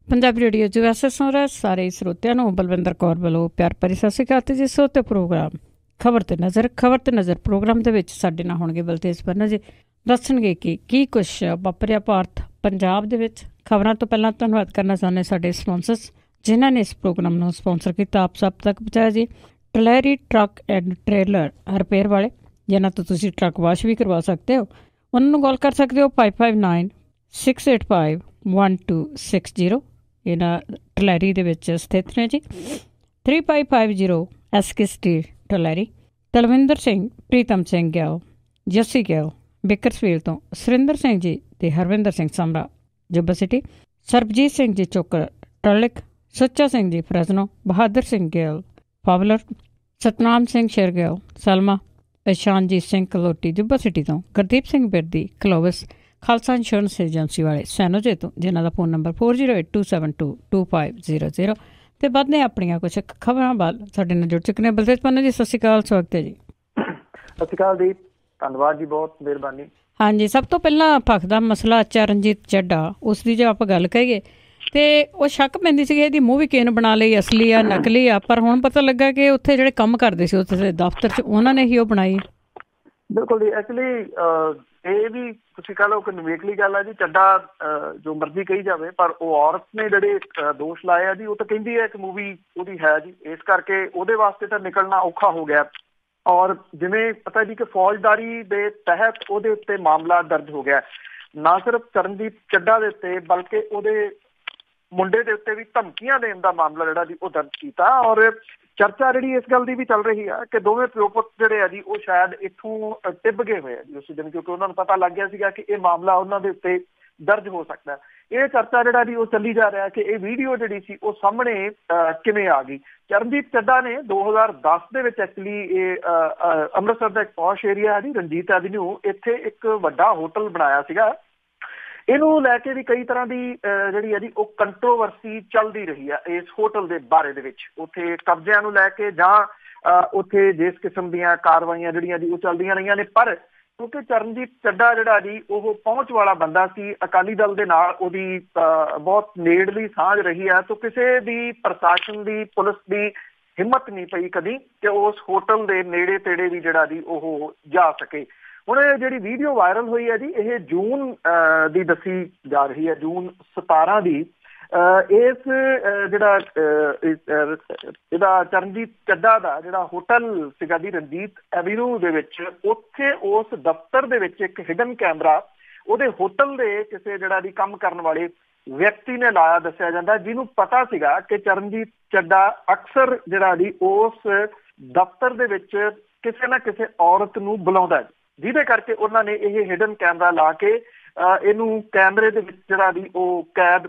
Punjabi radio USA ਸੁਣ ਰਹੇ ਸਾਰੇ ਸਰੋਤਿਆਂ ਨੂੰ ਬਲਵਿੰਦਰ ਕੌਰ ਵੱਲੋਂ ਪਿਆਰ ਭਰੀ ਸਤਿ ਸ਼੍ਰੀ ਅਕਾਲ ਤੇ ਜੀ ਸੋ ਤੇ ਪ੍ਰੋਗਰਾਮ ਖਬਰ ਤੇ ਨਜ਼ਰ ਪ੍ਰੋਗਰਾਮ ਦੇ ਵਿੱਚ ਸਾਡੇ ਨਾਲ ਹੋਣਗੇ ਬਲਤੇਜ ਪੰਨਾ ਜੀ ਦੱਸਣਗੇ ਕਿ ਕੀ ਕੁਛ ਵਾਪਰਿਆ ਭਾਰਤ ਪੰਜਾਬ ਦੇ ਵਿੱਚ। ਖਬਰਾਂ ਤੋਂ ਪਹਿਲਾਂ ਧੰਨਵਾਦ ਕਰਨਾ ਚਾਹੁੰਦੇ ਸਾਡੇ ਸਪਾਂਸਰਸ ਜਿਨ੍ਹਾਂ ਨੇ ਇਸ ਪ੍ਰੋਗਰਾਮ ਨੂੰ ਸਪਾਂਸਰ ਕੀਤਾ। ਆਪ ਸਭ ਤੱਕ ਪਹੁੰਚਾਇਆ ਜੀ ਟਲੈਰੀ ਟਰੱਕ ਐਂਡ ਟ੍ਰੇਲਰ ਰਿਪੇਅਰ ਵਾਲੇ ਜਿਨ੍ਹਾਂ ਤੋਂ ਤੁਸੀਂ ਟਰੱਕ ਵਾਸ਼ ਵੀ ਕਰਵਾ ਸਕਦੇ ਹੋ। ਉਹਨਾਂ ਨੂੰ ਕਾਲ ਕਰ ਸਕਦੇ ਹੋ 5596851260। ਇਹਨਾਂ ਟਲੈਰੀ ਦੇ ਵਿੱਚ ਸਥਿਤ ਨੇ ji 3550 SK street Tulare. Talwinder Singh Pritam Singh ਗਿਆਓ ਜੱਸੀ ਗਿਆਓ ਬੇਕਰਸਫੀਲਡ ਤੋਂ ਸੁਰਿੰਦਰ ਸਿੰਘ ਜੀ ਤੇ Harvinder Singh Samra Yuba city. Sarabjit Singh ji Chokar Turlock. Sucha Singh ji Fresno. Bahadur Singh Gill Fowler. Satnam Singh ਸ਼ੇਰਗਿਆਓ Selma. Ishanjit Singh Kaloti Yuba city ਤੋਂ। Gurdeep Singh Birdi Clovis. Khalsa insurance agency ਵਾਲੇ ਸੈਨੋਜੇ ਤੋਂ ਜਿਨ੍ਹਾਂ ਦਾ ਫੋਨ ਨੰਬਰ 4082722500 ਤੇ ਵੱਧਦੇ ਆਪਣੀਆਂ ਕੁਛ ਖਬਰਾਂ ਵੱਲ ਸਾਡੇ ਨਾਲ ਜੁੜ ਚੁੱਕੇ ਨੇ। ਬਲਤੇਜ ਪੰਨਾ ਜੀ ਸਤਿ ਸ਼੍ਰੀ ਅਕਾਲ, ਸਵਾਗਤ ਹੈ ਜੀ। ਸਤਿ ਸ਼੍ਰੀ ਅਕਾਲ ਜੀ, ਧੰਨਵਾਦ ਜੀ, ਬਹੁਤ ਮਿਹਰਬਾਨੀ। ਹਾਂਜੀ, ਸਭ ਤੋਂ ਪਹਿਲਾਂ ਭਖ ਦਾ ਮਸਲਾ ਚਰਨਜੀਤ ਚੱਢਾ ਉਸ ਦੀ ਜੇ ਆਪਾਂ ਗੱਲ ਕਰੀਏ ਤੇ ਉਹ ਸ਼ੱਕ ਪੈਂਦੀ ਸੀ ਇਹਦੀ ਮੂੰਹ ਵੀ ਕਿਨ ਬਣਾ ਲਈ, ਅਸਲੀ ਆ ਨਕਲੀ ਆ, ਪਰ ਹੁਣ ਪਤਾ ਲੱਗਾ ਕਿ ਉੱਥੇ ਜਿਹੜੇ ਕੰਮ ਕਰਦੇ ਸੀ ਉੱਥੇ ਦਫ਼ਤਰ 'ਚ ਉਹਨਾਂ ਨੇ ਹੀ ਉਹ ਬਣਾਈ। ਬਿਲਕੁਲ ਜੀ, ਐਕਚੁਅਲੀ ਇਹ ਵੀ ਤੁਸੀਂ ਕਹਿ ਲਓ ਕਿ ਨਿਵੇਕਲੀ ਗੱਲ ਹੈ ਜੀ। ਚੱਡਾ ਜੋ ਮਰਜ਼ੀ ਕਹੀ ਜਾਵੇ ਪਰ ਉਹ ਔਰਤ ਨੇ ਜਿਹੜੇ ਦੋਸ਼ ਲਾਏ ਆ ਜੀ, ਉਹ ਤਾਂ ਕਹਿੰਦੀ ਹੈ ਕਿ ਮੂਵੀ ਉਹਦੀ ਹੈ ਜੀ, ਇਸ ਕਰਕੇ ਉਹਦੇ ਵਾਸਤੇ ਤਾਂ ਨਿਕਲਣਾ ਔਖਾ ਹੋ ਗਿਆ। ਔਰ ਜਿਵੇਂ ਪਤਾ ਜੀ ਕਿ ਫੌਜਦਾਰੀ ਦੇ ਤਹਿਤ ਉਹਦੇ ਉੱਤੇ ਮਾਮਲਾ ਦਰਜ ਹੋ ਗਿਆ, ਨਾ ਸਿਰਫ ਚਰਨਜੀਤ ਚੱਡਾ ਦੇ ਉੱਤੇ ਬਲਕਿ ਉਹਦੇ ਮੁੰਡੇ ਦੇ ਉੱਤੇ ਵੀ ਧਮਕੀਆਂ ਦੇਣ ਦਾ ਮਾਮਲਾ ਜਿਹੜਾ ਜੀ ਉਹ ਦਰਜ ਕੀਤਾ। ਔਰ ਚਰਚਾ ਜਿਹੜੀ ਇਸ ਗੱਲ ਦੀ ਵੀ ਚੱਲ ਰਹੀ ਆ ਕਿ ਦੋਵੇਂ ਪਿਓ ਪੁੱਤ ਜਿਹੜੇ ਆ ਜੀ ਉਹ ਸ਼ਾਇਦ ਇੱਥੋਂ ਟਿੱਬ ਗਏ ਹੋਏ ਆ ਜੀ ਉਸ ਦਿਨ, ਕਿਉਂਕਿ ਉਹਨਾਂ ਨੂੰ ਪਤਾ ਲੱਗ ਗਿਆ ਸੀਗਾ ਕਿ ਇਹ ਮਾਮਲਾ ਉਹਨਾਂ ਦੇ ਉੱਤੇ ਦਰਜ ਹੋ ਸਕਦਾ। ਇਹ ਚਰਚਾ ਜਿਹੜਾ ਜੀ ਉਹ ਚੱਲੀ ਜਾ ਰਿਹਾ ਕਿ ਇਹ ਵੀਡੀਓ ਜਿਹੜੀ ਸੀ ਉਹ ਸਾਹਮਣੇ ਕਿਵੇਂ ਆ ਗਈ। ਚਰਨਜੀਤ ਚੱਡਾ ਨੇ 2010 ਦੇ ਵਿੱਚ ਐਕਚੁਅਲੀ ਇਹ ਅੰਮ੍ਰਿਤਸਰ ਦਾ ਇੱਕ ਪੌਸ਼ ਏਰੀਆ ਜੀ ਰਣਜੀਤ ਐਵਨਿਊ, ਇੱਥੇ ਇੱਕ ਵੱਡਾ ਹੋਟਲ ਬਣਾਇਆ ਸੀਗਾ। ਇਹਨੂੰ ਲੈ ਕੇ ਵੀ ਕਈ ਤਰ੍ਹਾਂ ਦੀ ਜਿਹੜੀ ਹੈ ਜੀ ਉਹ ਕੰਟਰੋਵਰਸੀ ਚੱਲਦੀ ਰਹੀ ਆ ਇਸ ਹੋਟਲ ਦੇ ਬਾਰੇ ਦੇ ਵਿੱਚ। ਉੱਥੇ ਕਬਜ਼ਿਆਂ ਨੂੰ ਲੈ ਕੇ ਜਾਂ ਉੱਥੇ ਜਿਸ ਕਿਸਮ ਦੀਆਂ ਕਾਰਵਾਈਆਂ ਜਿਹੜੀਆਂ ਜੀ ਉਹ ਚੱਲਦੀਆਂ ਰਹੀਆਂ ਨੇ, ਪਰ ਕਿਉਂਕਿ ਚਰਨਜੀਤ ਚੱਡਾ ਜਿਹੜਾ ਜੀ ਉਹ ਪਹੁੰਚ ਵਾਲਾ ਬੰਦਾ ਸੀ, ਅਕਾਲੀ ਦਲ ਦੇ ਨਾਲ ਉਹਦੀ ਬਹੁਤ ਨੇੜਲੀ ਸਾਂਝ ਰਹੀ ਆ, ਤਾਂ ਕਿਸੇ ਦੀ ਪ੍ਰਸ਼ਾਸਨ ਦੀ ਪੁਲਿਸ ਦੀ ਹਿੰਮਤ ਨਹੀਂ ਪਈ ਕਦੀ ਕਿ ਉਸ ਹੋਟਲ ਦੇ ਨੇੜੇ ਤੇੜੇ ਵੀ ਜਿਹੜਾ ਜੀ ਉਹ ਜਾ ਸਕੇ। ਹੁਣ ਇਹ ਜਿਹੜੀ ਵੀਡੀਓ ਵਾਇਰਲ ਹੋਈ ਹੈ ਜੀ ਇਹ ਜੂਨ ਦੀ ਦੱਸੀ ਜਾ ਰਹੀ ਹੈ, ਜੂਨ 17 ਦੀ। ਇਸ ਜਿਹੜਾ ਇਹਦਾ ਚਰਨਜੀਤ ਚੱਡਾ ਦਾ ਜਿਹੜਾ ਹੋਟਲ ਸੀਗਾ ਜੀ ਰਣਜੀਤ ਐਵਨਿਊ ਦੇ ਵਿੱਚ, ਉੱਥੇ ਉਸ ਦਫ਼ਤਰ ਦੇ ਵਿੱਚ ਇੱਕ ਹਿਡਨ ਕੈਮਰਾ ਉਹਦੇ ਹੋਟਲ ਦੇ ਕਿਸੇ ਜਿਹੜਾ ਜੀ ਕੰਮ ਕਰਨ ਵਾਲੇ ਵਿਅਕਤੀ ਨੇ ਲਾਇਆ ਦੱਸਿਆ ਜਾਂਦਾ, ਜਿਹਨੂੰ ਪਤਾ ਸੀਗਾ ਕਿ ਚਰਨਜੀਤ ਚੱਡਾ ਅਕਸਰ ਜਿਹੜਾ ਜੀ ਉਸ ਦਫ਼ਤਰ ਦੇ ਵਿੱਚ ਕਿਸੇ ਨਾ ਕਿਸੇ ਔਰਤ ਨੂੰ ਬੁਲਾਉਂਦਾ, ਜਿਹਦੇ ਕਰਕੇ ਉਹਨਾਂ ਨੇ ਇਹ ਹਿਡਨ ਕੈਮਰਾ ਲਾ ਕੇ ਇਹਨੂੰ ਕੈਮਰੇ ਦੇ ਵਿੱਚ ਜਿਹੜਾ ਵੀ ਉਹ ਕੈਦ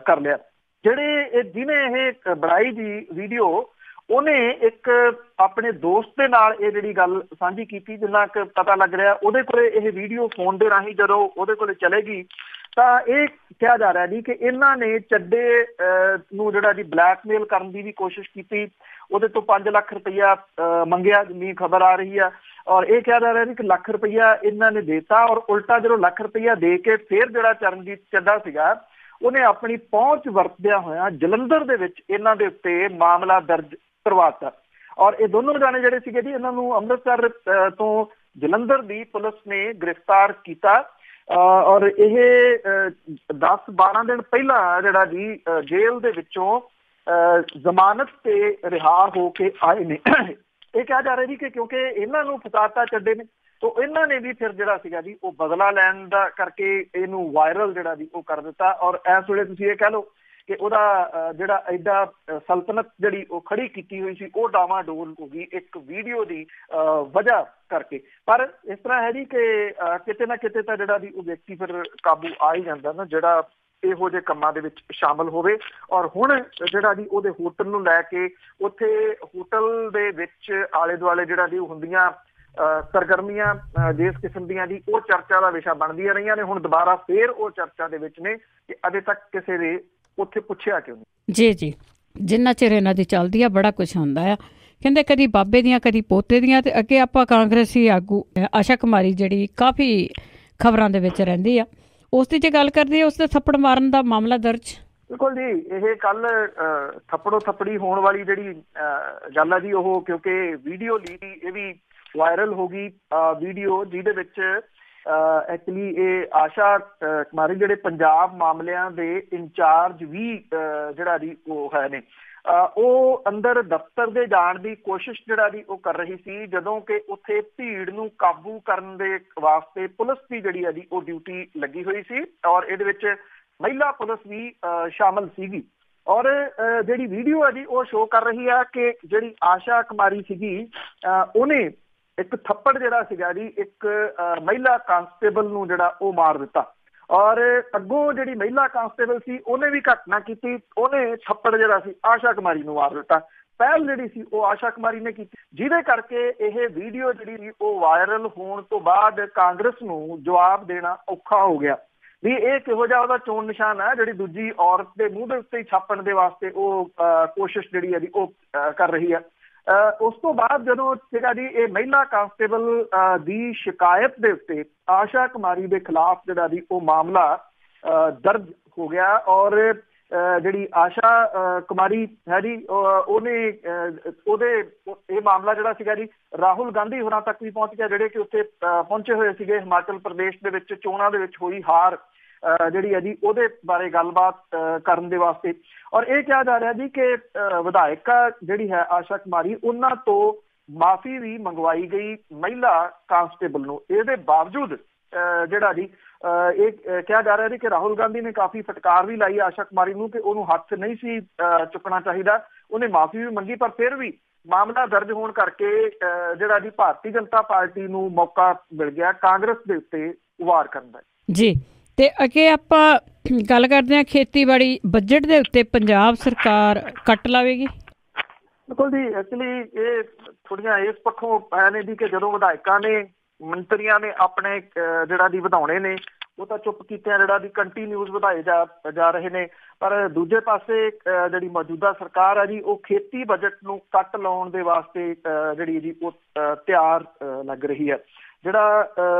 ਕਰ ਲਿਆ। ਜਿਹਨੇ ਇਹ ਬਣਾਈ ਜੀ ਵੀਡੀਓ, ਉਹਨੇ ਇੱਕ ਆਪਣੇ ਦੋਸਤ ਦੇ ਨਾਲ ਇਹ ਜਿਹੜੀ ਗੱਲ ਸਾਂਝੀ ਕੀਤੀ। ਜਿੰਨਾ ਕੁ ਪਤਾ ਲੱਗ ਰਿਹਾ ਉਹਦੇ ਕੋਲੇ ਇਹ ਵੀਡੀਓ ਫੋਨ ਦੇ ਰਾਹੀਂ ਜਦੋਂ ਉਹਦੇ ਕੋਲੇ ਚਲੇਗੀ ਤਾਂ ਇਹ ਕਿਹਾ ਜਾ ਰਿਹਾ ਜੀ ਕਿ ਇਹਨਾਂ ਨੇ ਚੱਡੇ ਨੂੰ ਜਿਹੜਾ ਜੀ ਬਲੈਕਮੇਲ ਕਰਨ ਦੀ ਵੀ ਕੋਸ਼ਿਸ਼ ਕੀਤੀ, ਉਹਦੇ ਤੋਂ 5 ਲੱਖ ਰੁਪਈਆ ਮੰਗਿਆ ਜਿੰਨੀ ਖਬਰ ਆ ਰਹੀ ਆ। ਔਰ ਇਹ ਕਿਹਾ ਜਾ ਰਿਹਾ ਜੀ ਕਿ ਲੱਖ ਰੁਪਈਆ ਇਹਨਾਂ ਨੇ ਦੇਤਾ, ਔਰ ਉਲਟਾ ਜਦੋਂ ਲੱਖ ਰੁਪਈਆ ਦੇ ਕੇ ਫਿਰ ਜਿਹੜਾ ਚਰਨਜੀਤ ਚੱਡਾ ਸੀਗਾ ਉਹਨੇ ਆਪਣੀ ਪਹੁੰਚ ਵਰਤਦਿਆਂ ਹੋਇਆਂ ਜਲੰਧਰ ਦੇ ਵਿੱਚ ਇਹਨਾਂ ਦੇ ਉੱਤੇ ਮਾਮਲਾ ਦਰਜ ਕਰਵਾਤਾ। ਔਰ ਇਹ ਦੋਨੋਂ ਜਾਣੇ ਜਿਹੜੇ ਸੀਗੇ ਜੀ ਇਹਨਾਂ ਨੂੰ ਅੰਮ੍ਰਿਤਸਰ ਤੋਂ ਜਲੰਧਰ ਦੀ ਪੁਲਿਸ ਨੇ ਗ੍ਰਿਫਤਾਰ ਕੀਤਾ। ਔਰ ਇਹ 10-12 ਦਿਨ ਪਹਿਲਾਂ ਜਿਹੜਾ ਜੀ ਜੇਲ੍ਹ ਦੇ ਵਿੱਚੋਂ ਜ਼ਮਾਨਤ ਤੇ ਰਿਹਾ ਹੋ ਕੇ ਆਏ ਨੇ। ਇਹ ਕਿਹਾ ਜਾ ਰਿਹਾ ਜੀ ਕਿ ਕਿਉਂਕਿ ਇਹਨਾਂ ਨੂੰ ਫਸਾਤਾ ਚੱਡੇ ਨੇ, ਤਾਂ ਇਹਨਾਂ ਨੇ ਵੀ ਫਿਰ ਜਿਹੜਾ ਸੀਗਾ ਜੀ ਉਹ ਬਦਲਾ ਲੈਣ ਦਾ ਕਰਕੇ ਇਹਨੂੰ ਵਾਇਰਲ ਜਿਹੜਾ ਜੀ ਉਹ ਕਰ ਦਿੱਤਾ। ਔਰ ਇਸ ਵੇਲੇ ਤੁਸੀਂ ਇਹ ਕਹਿ ਲਓ ਕਿ ਉਹਦਾ ਜਿਹੜਾ ਐਡਾ ਸਲਤਨਤ ਜਿਹੜੀ ਉਹ ਖੜੀ ਕੀਤੀ ਹੋਈ ਸੀ ਉਹ ਡਾਵਾਡੋਲ ਹੋ ਗਈ ਇੱਕ ਵੀਡੀਓ ਦੀ ਵਜ੍ਹਾ ਕਰਕੇ। ਪਰ ਇਸ ਤਰ੍ਹਾਂ ਹੈ ਜੀ ਕਿ ਕਿਤੇ ਨਾ ਕਿਤੇ ਤਾਂ ਜਿਹੜਾ ਜੀ ਉਹ ਵਿਅਕਤੀ ਫਿਰ ਕਾਬੂ ਆ ਹੀ ਜਾਂਦਾ ਨਾ ਜਿਹੜਾ ਇਹੋ ਜਿਹੇ ਕੰਮਾਂ ਦੇ ਵਿੱਚ ਸ਼ਾਮਲ ਹੋਵੇ। ਔਰ ਹੁਣ ਜਿਹੜਾ ਜੀ ਉਹਦੇ ਹੋਟਲ ਨੂੰ ਲੈ ਕੇ ਉੱਥੇ ਹੋਟਲ ਦੇ ਵਿੱਚ ਆਲੇ ਦੁਆਲੇ ਜਿਹੜਾ ਜੀ ਹੁੰਦੀਆਂ ਸਰਗਰਮੀਆਂ ਜਿਸ ਕਿਸਮ ਦੀਆਂ ਜੀ ਉਹ ਚਰਚਾ ਦਾ ਵਿਸ਼ਾ ਬਣਦੀਆਂ ਰਹੀਆਂ ਨੇ। ਹੁਣ ਦੁਬਾਰਾ ਫੇਰ ਉਹ ਚਰਚਾ ਦੇ ਵਿੱਚ ਨੇ ਕਿ ਅਜੇ ਤੱਕ ਕਿਸੇ ਦੇ ਉੱਥੇ ਪੁੱਛਿਆ ਕਿਉਂ ਨਹੀਂ। ਜੀ ਜਿੰਨਾ ਚਿਰ ਇਹਨਾਂ ਦੀ ਚੱਲਦੀ ਆ ਬੜਾ ਕੁਛ ਹੁੰਦਾ ਆ। ਕਹਿੰਦੇ ਕਦੀ ਬਾਬੇ ਦੀਆਂ ਕਦੀ ਪੋਤੇ ਦੀਆਂ। ਤੇ ਅੱਗੇ ਆਪਾਂ ਕਾਂਗਰਸੀ ਆਗੂ ਆਸ਼ਾ ਕੁਮਾਰੀ ਜਿਹੜੀ ਕਾਫੀ ਖਬਰਾਂ ਦੇ ਵਿੱਚ ਰਹਿੰਦੀ ਆ, ਉਸ ਦੀ ਜੇ ਗੱਲ ਕਰਦੇ ਉਸ ਦੇ ਥੱਪੜ ਮਾਰਨ ਦਾ ਮਾਮਲਾ ਦਰਜ। ਬਿਲਕੁਲ ਜੀ, ਇਹ ਕੱਲ ਥੱਪੜੋ ਥੱਪੜੀ ਹੋਣ ਵਾਲੀ ਜਿਹੜੀ ਗੱਲ ਆ ਜੀ, ਉਹ ਕਿਉਂਕਿ ਵੀਡੀਓ ਲੀਕ ਇਹ ਵੀ ਵਾਇਰਲ ਹੋ ਗਈ ਵੀਡੀਓ, ਜਿਹਦੇ ਵਿੱਚ ਐਕਚੁਅਲੀ ਇਹ ਆਸ਼ਾ ਕੁਮਾਰੀ ਜਿਹੜੇ ਪੰਜਾਬ ਮਾਮਲਿਆਂ ਦੇ ਇੰਚਾਰਜ ਵੀ ਜਿਹੜਾ ਜੀ ਉਹ ਹੈ ਨੇ, ਉਹ ਅੰਦਰ ਦਫ਼ਤਰ ਦੇ ਜਾਣ ਦੀ ਕੋਸ਼ਿਸ਼ ਜਿਹੜਾ ਜੀ ਉਹ ਕਰ ਰਹੀ ਸੀ, ਜਦੋਂ ਕਿ ਉੱਥੇ ਭੀੜ ਨੂੰ ਕਾਬੂ ਕਰਨ ਦੇ ਵਾਸਤੇ ਪੁਲਿਸ ਦੀ ਜਿਹੜੀ ਹੈ ਜੀ ਉਹ ਡਿਊਟੀ ਲੱਗੀ ਹੋਈ ਸੀ, ਔਰ ਇਹਦੇ ਵਿੱਚ ਮਹਿਲਾ ਪੁਲਿਸ ਵੀ ਸ਼ਾਮਲ ਸੀਗੀ। ਔਰ ਜਿਹੜੀ ਵੀਡੀਓ ਹੈ ਜੀ ਉਹ ਸ਼ੋਅ ਕਰ ਰਹੀ ਹੈ ਕਿ ਜਿਹੜੀ ਆਸ਼ਾ ਕੁਮਾਰੀ ਸੀਗੀ ਉਹਨੇ ਇੱਕ ਥੱਪੜ ਜਿਹੜਾ ਸੀਗਾ ਜੀ ਇੱਕ ਮਹਿਲਾ ਕਾਂਸਟੇਬਲ ਨੂੰ ਜਿਹੜਾ ਉਹ ਮਾਰ ਦਿੱਤਾ, ਔਰ ਅੱਗੋਂ ਜਿਹੜੀ ਮਹਿਲਾ ਕਾਂਸਟੇਬਲ ਸੀ ਉਹਨੇ ਵੀ ਘੱਟ ਨਾ ਕੀਤੀ, ਉਹਨੇ ਥੱਪੜ ਜਿਹੜਾ ਸੀ ਆਸ਼ਾ ਕੁਮਾਰੀ ਨੂੰ ਮਾਰ ਦਿੱਤਾ। ਪਹਿਲ ਜਿਹੜੀ ਸੀ ਉਹ ਆਸ਼ਾ ਕੁਮਾਰੀ ਨੇ ਕੀਤੀ, ਜਿਹਦੇ ਕਰਕੇ ਇਹ ਵੀਡੀਓ ਜਿਹੜੀ ਉਹ ਵਾਇਰਲ ਹੋਣ ਤੋਂ ਬਾਅਦ ਕਾਂਗਰਸ ਨੂੰ ਜਵਾਬ ਦੇਣਾ ਔਖਾ ਹੋ ਗਿਆ ਵੀ ਇਹ ਕਿਹੋ ਜਿਹਾ ਉਹਦਾ ਚੋਣ ਨਿਸ਼ਾਨ ਹੈ ਜਿਹੜੀ ਦੂਜੀ ਔਰਤ ਦੇ ਮੂੰਹ ਦੇ ਉੱਤੇ ਛਾਪਣ ਦੇ ਵਾਸਤੇ ਉਹ ਕੋਸ਼ਿਸ਼ ਜਿਹੜੀ ਹੈ ਜੀ ਉਹ ਕਰ ਰਹੀ ਹੈ। ਉਸ ਤੋਂ ਬਾਅਦ ਜਦੋਂ ਸੀਗਾ ਜੀ ਇਹ ਮਹਿਲਾ ਕਾਂਸਟੇਬਲ ਦੀ ਸ਼ਿਕਾਇਤ ਦੇ ਉੱਤੇ ਆਸ਼ਾ ਕੁਮਾਰੀ ਦੇ ਖਿਲਾਫ ਜਿਹੜਾ ਜੀ ਉਹ ਮਾਮਲਾ ਦਰਜ ਹੋ ਗਿਆ, ਔਰ ਜਿਹੜੀ ਆਸ਼ਾ ਕੁਮਾਰੀ ਹੈ ਜੀ ਉਹਨੇ ਇਹ ਮਾਮਲਾ ਜਿਹੜਾ ਸੀਗਾ ਜੀ ਰਾਹੁਲ ਗਾਂਧੀ ਹੋਰਾਂ ਤੱਕ ਵੀ ਪਹੁੰਚ ਗਿਆ, ਜਿਹੜੇ ਕਿ ਉੱਥੇ ਪਹੁੰਚੇ ਹੋਏ ਸੀਗੇ ਹਿਮਾਚਲ ਪ੍ਰਦੇਸ਼ ਦੇ ਵਿੱਚ ਚੋਣਾਂ ਦੇ ਵਿੱਚ ਹੋਈ ਹਾਰ ਜਿਹੜੀ ਹੈ ਜੀ ਉਹਦੇ ਬਾਰੇ ਗੱਲਬਾਤ ਕਰਨ ਦੇ ਵਾਸਤੇ। ਔਰ ਇਹ ਕਿਹਾ ਜਾ ਰਿਹਾ ਜੀ ਕਿ ਵਿਧਾਇਕਾ ਜਿਹੜੀ ਹੈ ਆਸ਼ਾ ਕੁਮਾਰੀ, ਉਹਨਾਂ ਤੋਂ ਮਾਫੀ ਵੀ ਮੰਗਵਾਈ ਗਈ ਮਹਿਲਾ ਕਾਂਸਟੇਬਲ ਨੂੰ। ਇਹਦੇ ਬਾਵਜੂਦ ਜਿਹੜਾ ਜੀ ਇਹ ਕਿਹਾ ਜਾ ਰਿਹਾ ਜੀ ਕਿ ਰਾਹੁਲ ਗਾਂਧੀ ਨੇ ਕਾਫੀ ਫਟਕਾਰ ਵੀ ਲਾਈ ਆਸ਼ਾ ਕੁਮਾਰੀ ਨੂੰ ਕਿ ਉਹਨੂੰ ਹੱਥ ਨਹੀਂ ਸੀ ਚੁੱਕਣਾ ਚਾਹੀਦਾ, ਉਹਨੇ ਮਾਫੀ ਵੀ ਮੰਗੀ, ਪਰ ਫਿਰ ਵੀ ਮਾਮਲਾ ਦਰਜ ਹੋਣ ਕਰਕੇ ਜਿਹੜਾ ਜੀ ਭਾਰਤੀ ਜਨਤਾ ਪਾਰਟੀ ਨੂੰ ਮੌਕਾ ਮਿਲ ਗਿਆ ਕਾਂਗਰਸ ਦੇ ਉੱਤੇ ਵਾਰ ਕਰਨ ਦਾ। ਜੀ, ਤੇ ਅੱਗੇ ਆਪਾਂ ਗੱਲ ਕਰਦੇ ਹਾਂ ਖੇਤੀਬਾੜੀ ਬਜਟ ਦੇ ਉੱਤੇ ਪੰਜਾਬ ਸਰਕਾਰ ਕੱਟ ਲਾਵੇਗੀ। ਬਿਲਕੁਲ ਜੀ, ਐਕਚੁਅਲੀ ਇਹ ਥੋੜ੍ਹੀਆਂ ਇਸ ਪੱਖੋਂ ਹੈ ਨੇ ਜੀ ਕਿ ਜਦੋਂ ਵਿਧਾਇਕਾਂ ਨੇ ਮੰਤਰੀਆਂ ਨੇ ਆਪਣੇ ਜਿਹੜਾ ਦੀ ਵਧਾਉਣੇ ਨੇ ਉਹ ਤਾਂ ਚੁੱਪ ਕੀਤਿਆਂ ਜਿਹੜਾ ਦੀ ਕੰਟੀਨਿਊਸ ਵਧਾਏ ਜਾ ਰਹੇ ਨੇ, ਪਰ ਦੂਜੇ ਪਾਸੇ ਜਿਹੜੀ ਮੌਜੂਦਾ ਸਰਕਾਰ ਹੈ ਜੀ ਉਹ ਖੇਤੀ ਬਜਟ ਨੂੰ ਕੱਟ ਲਾਉਣ ਦੇ ਵਾਸਤੇ ਜਿਹੜੀ ਜੀ ਉਹ ਤਿਆਰ ਲੱਗ ਰਹੀ ਹੈ। ਜਿਹੜਾ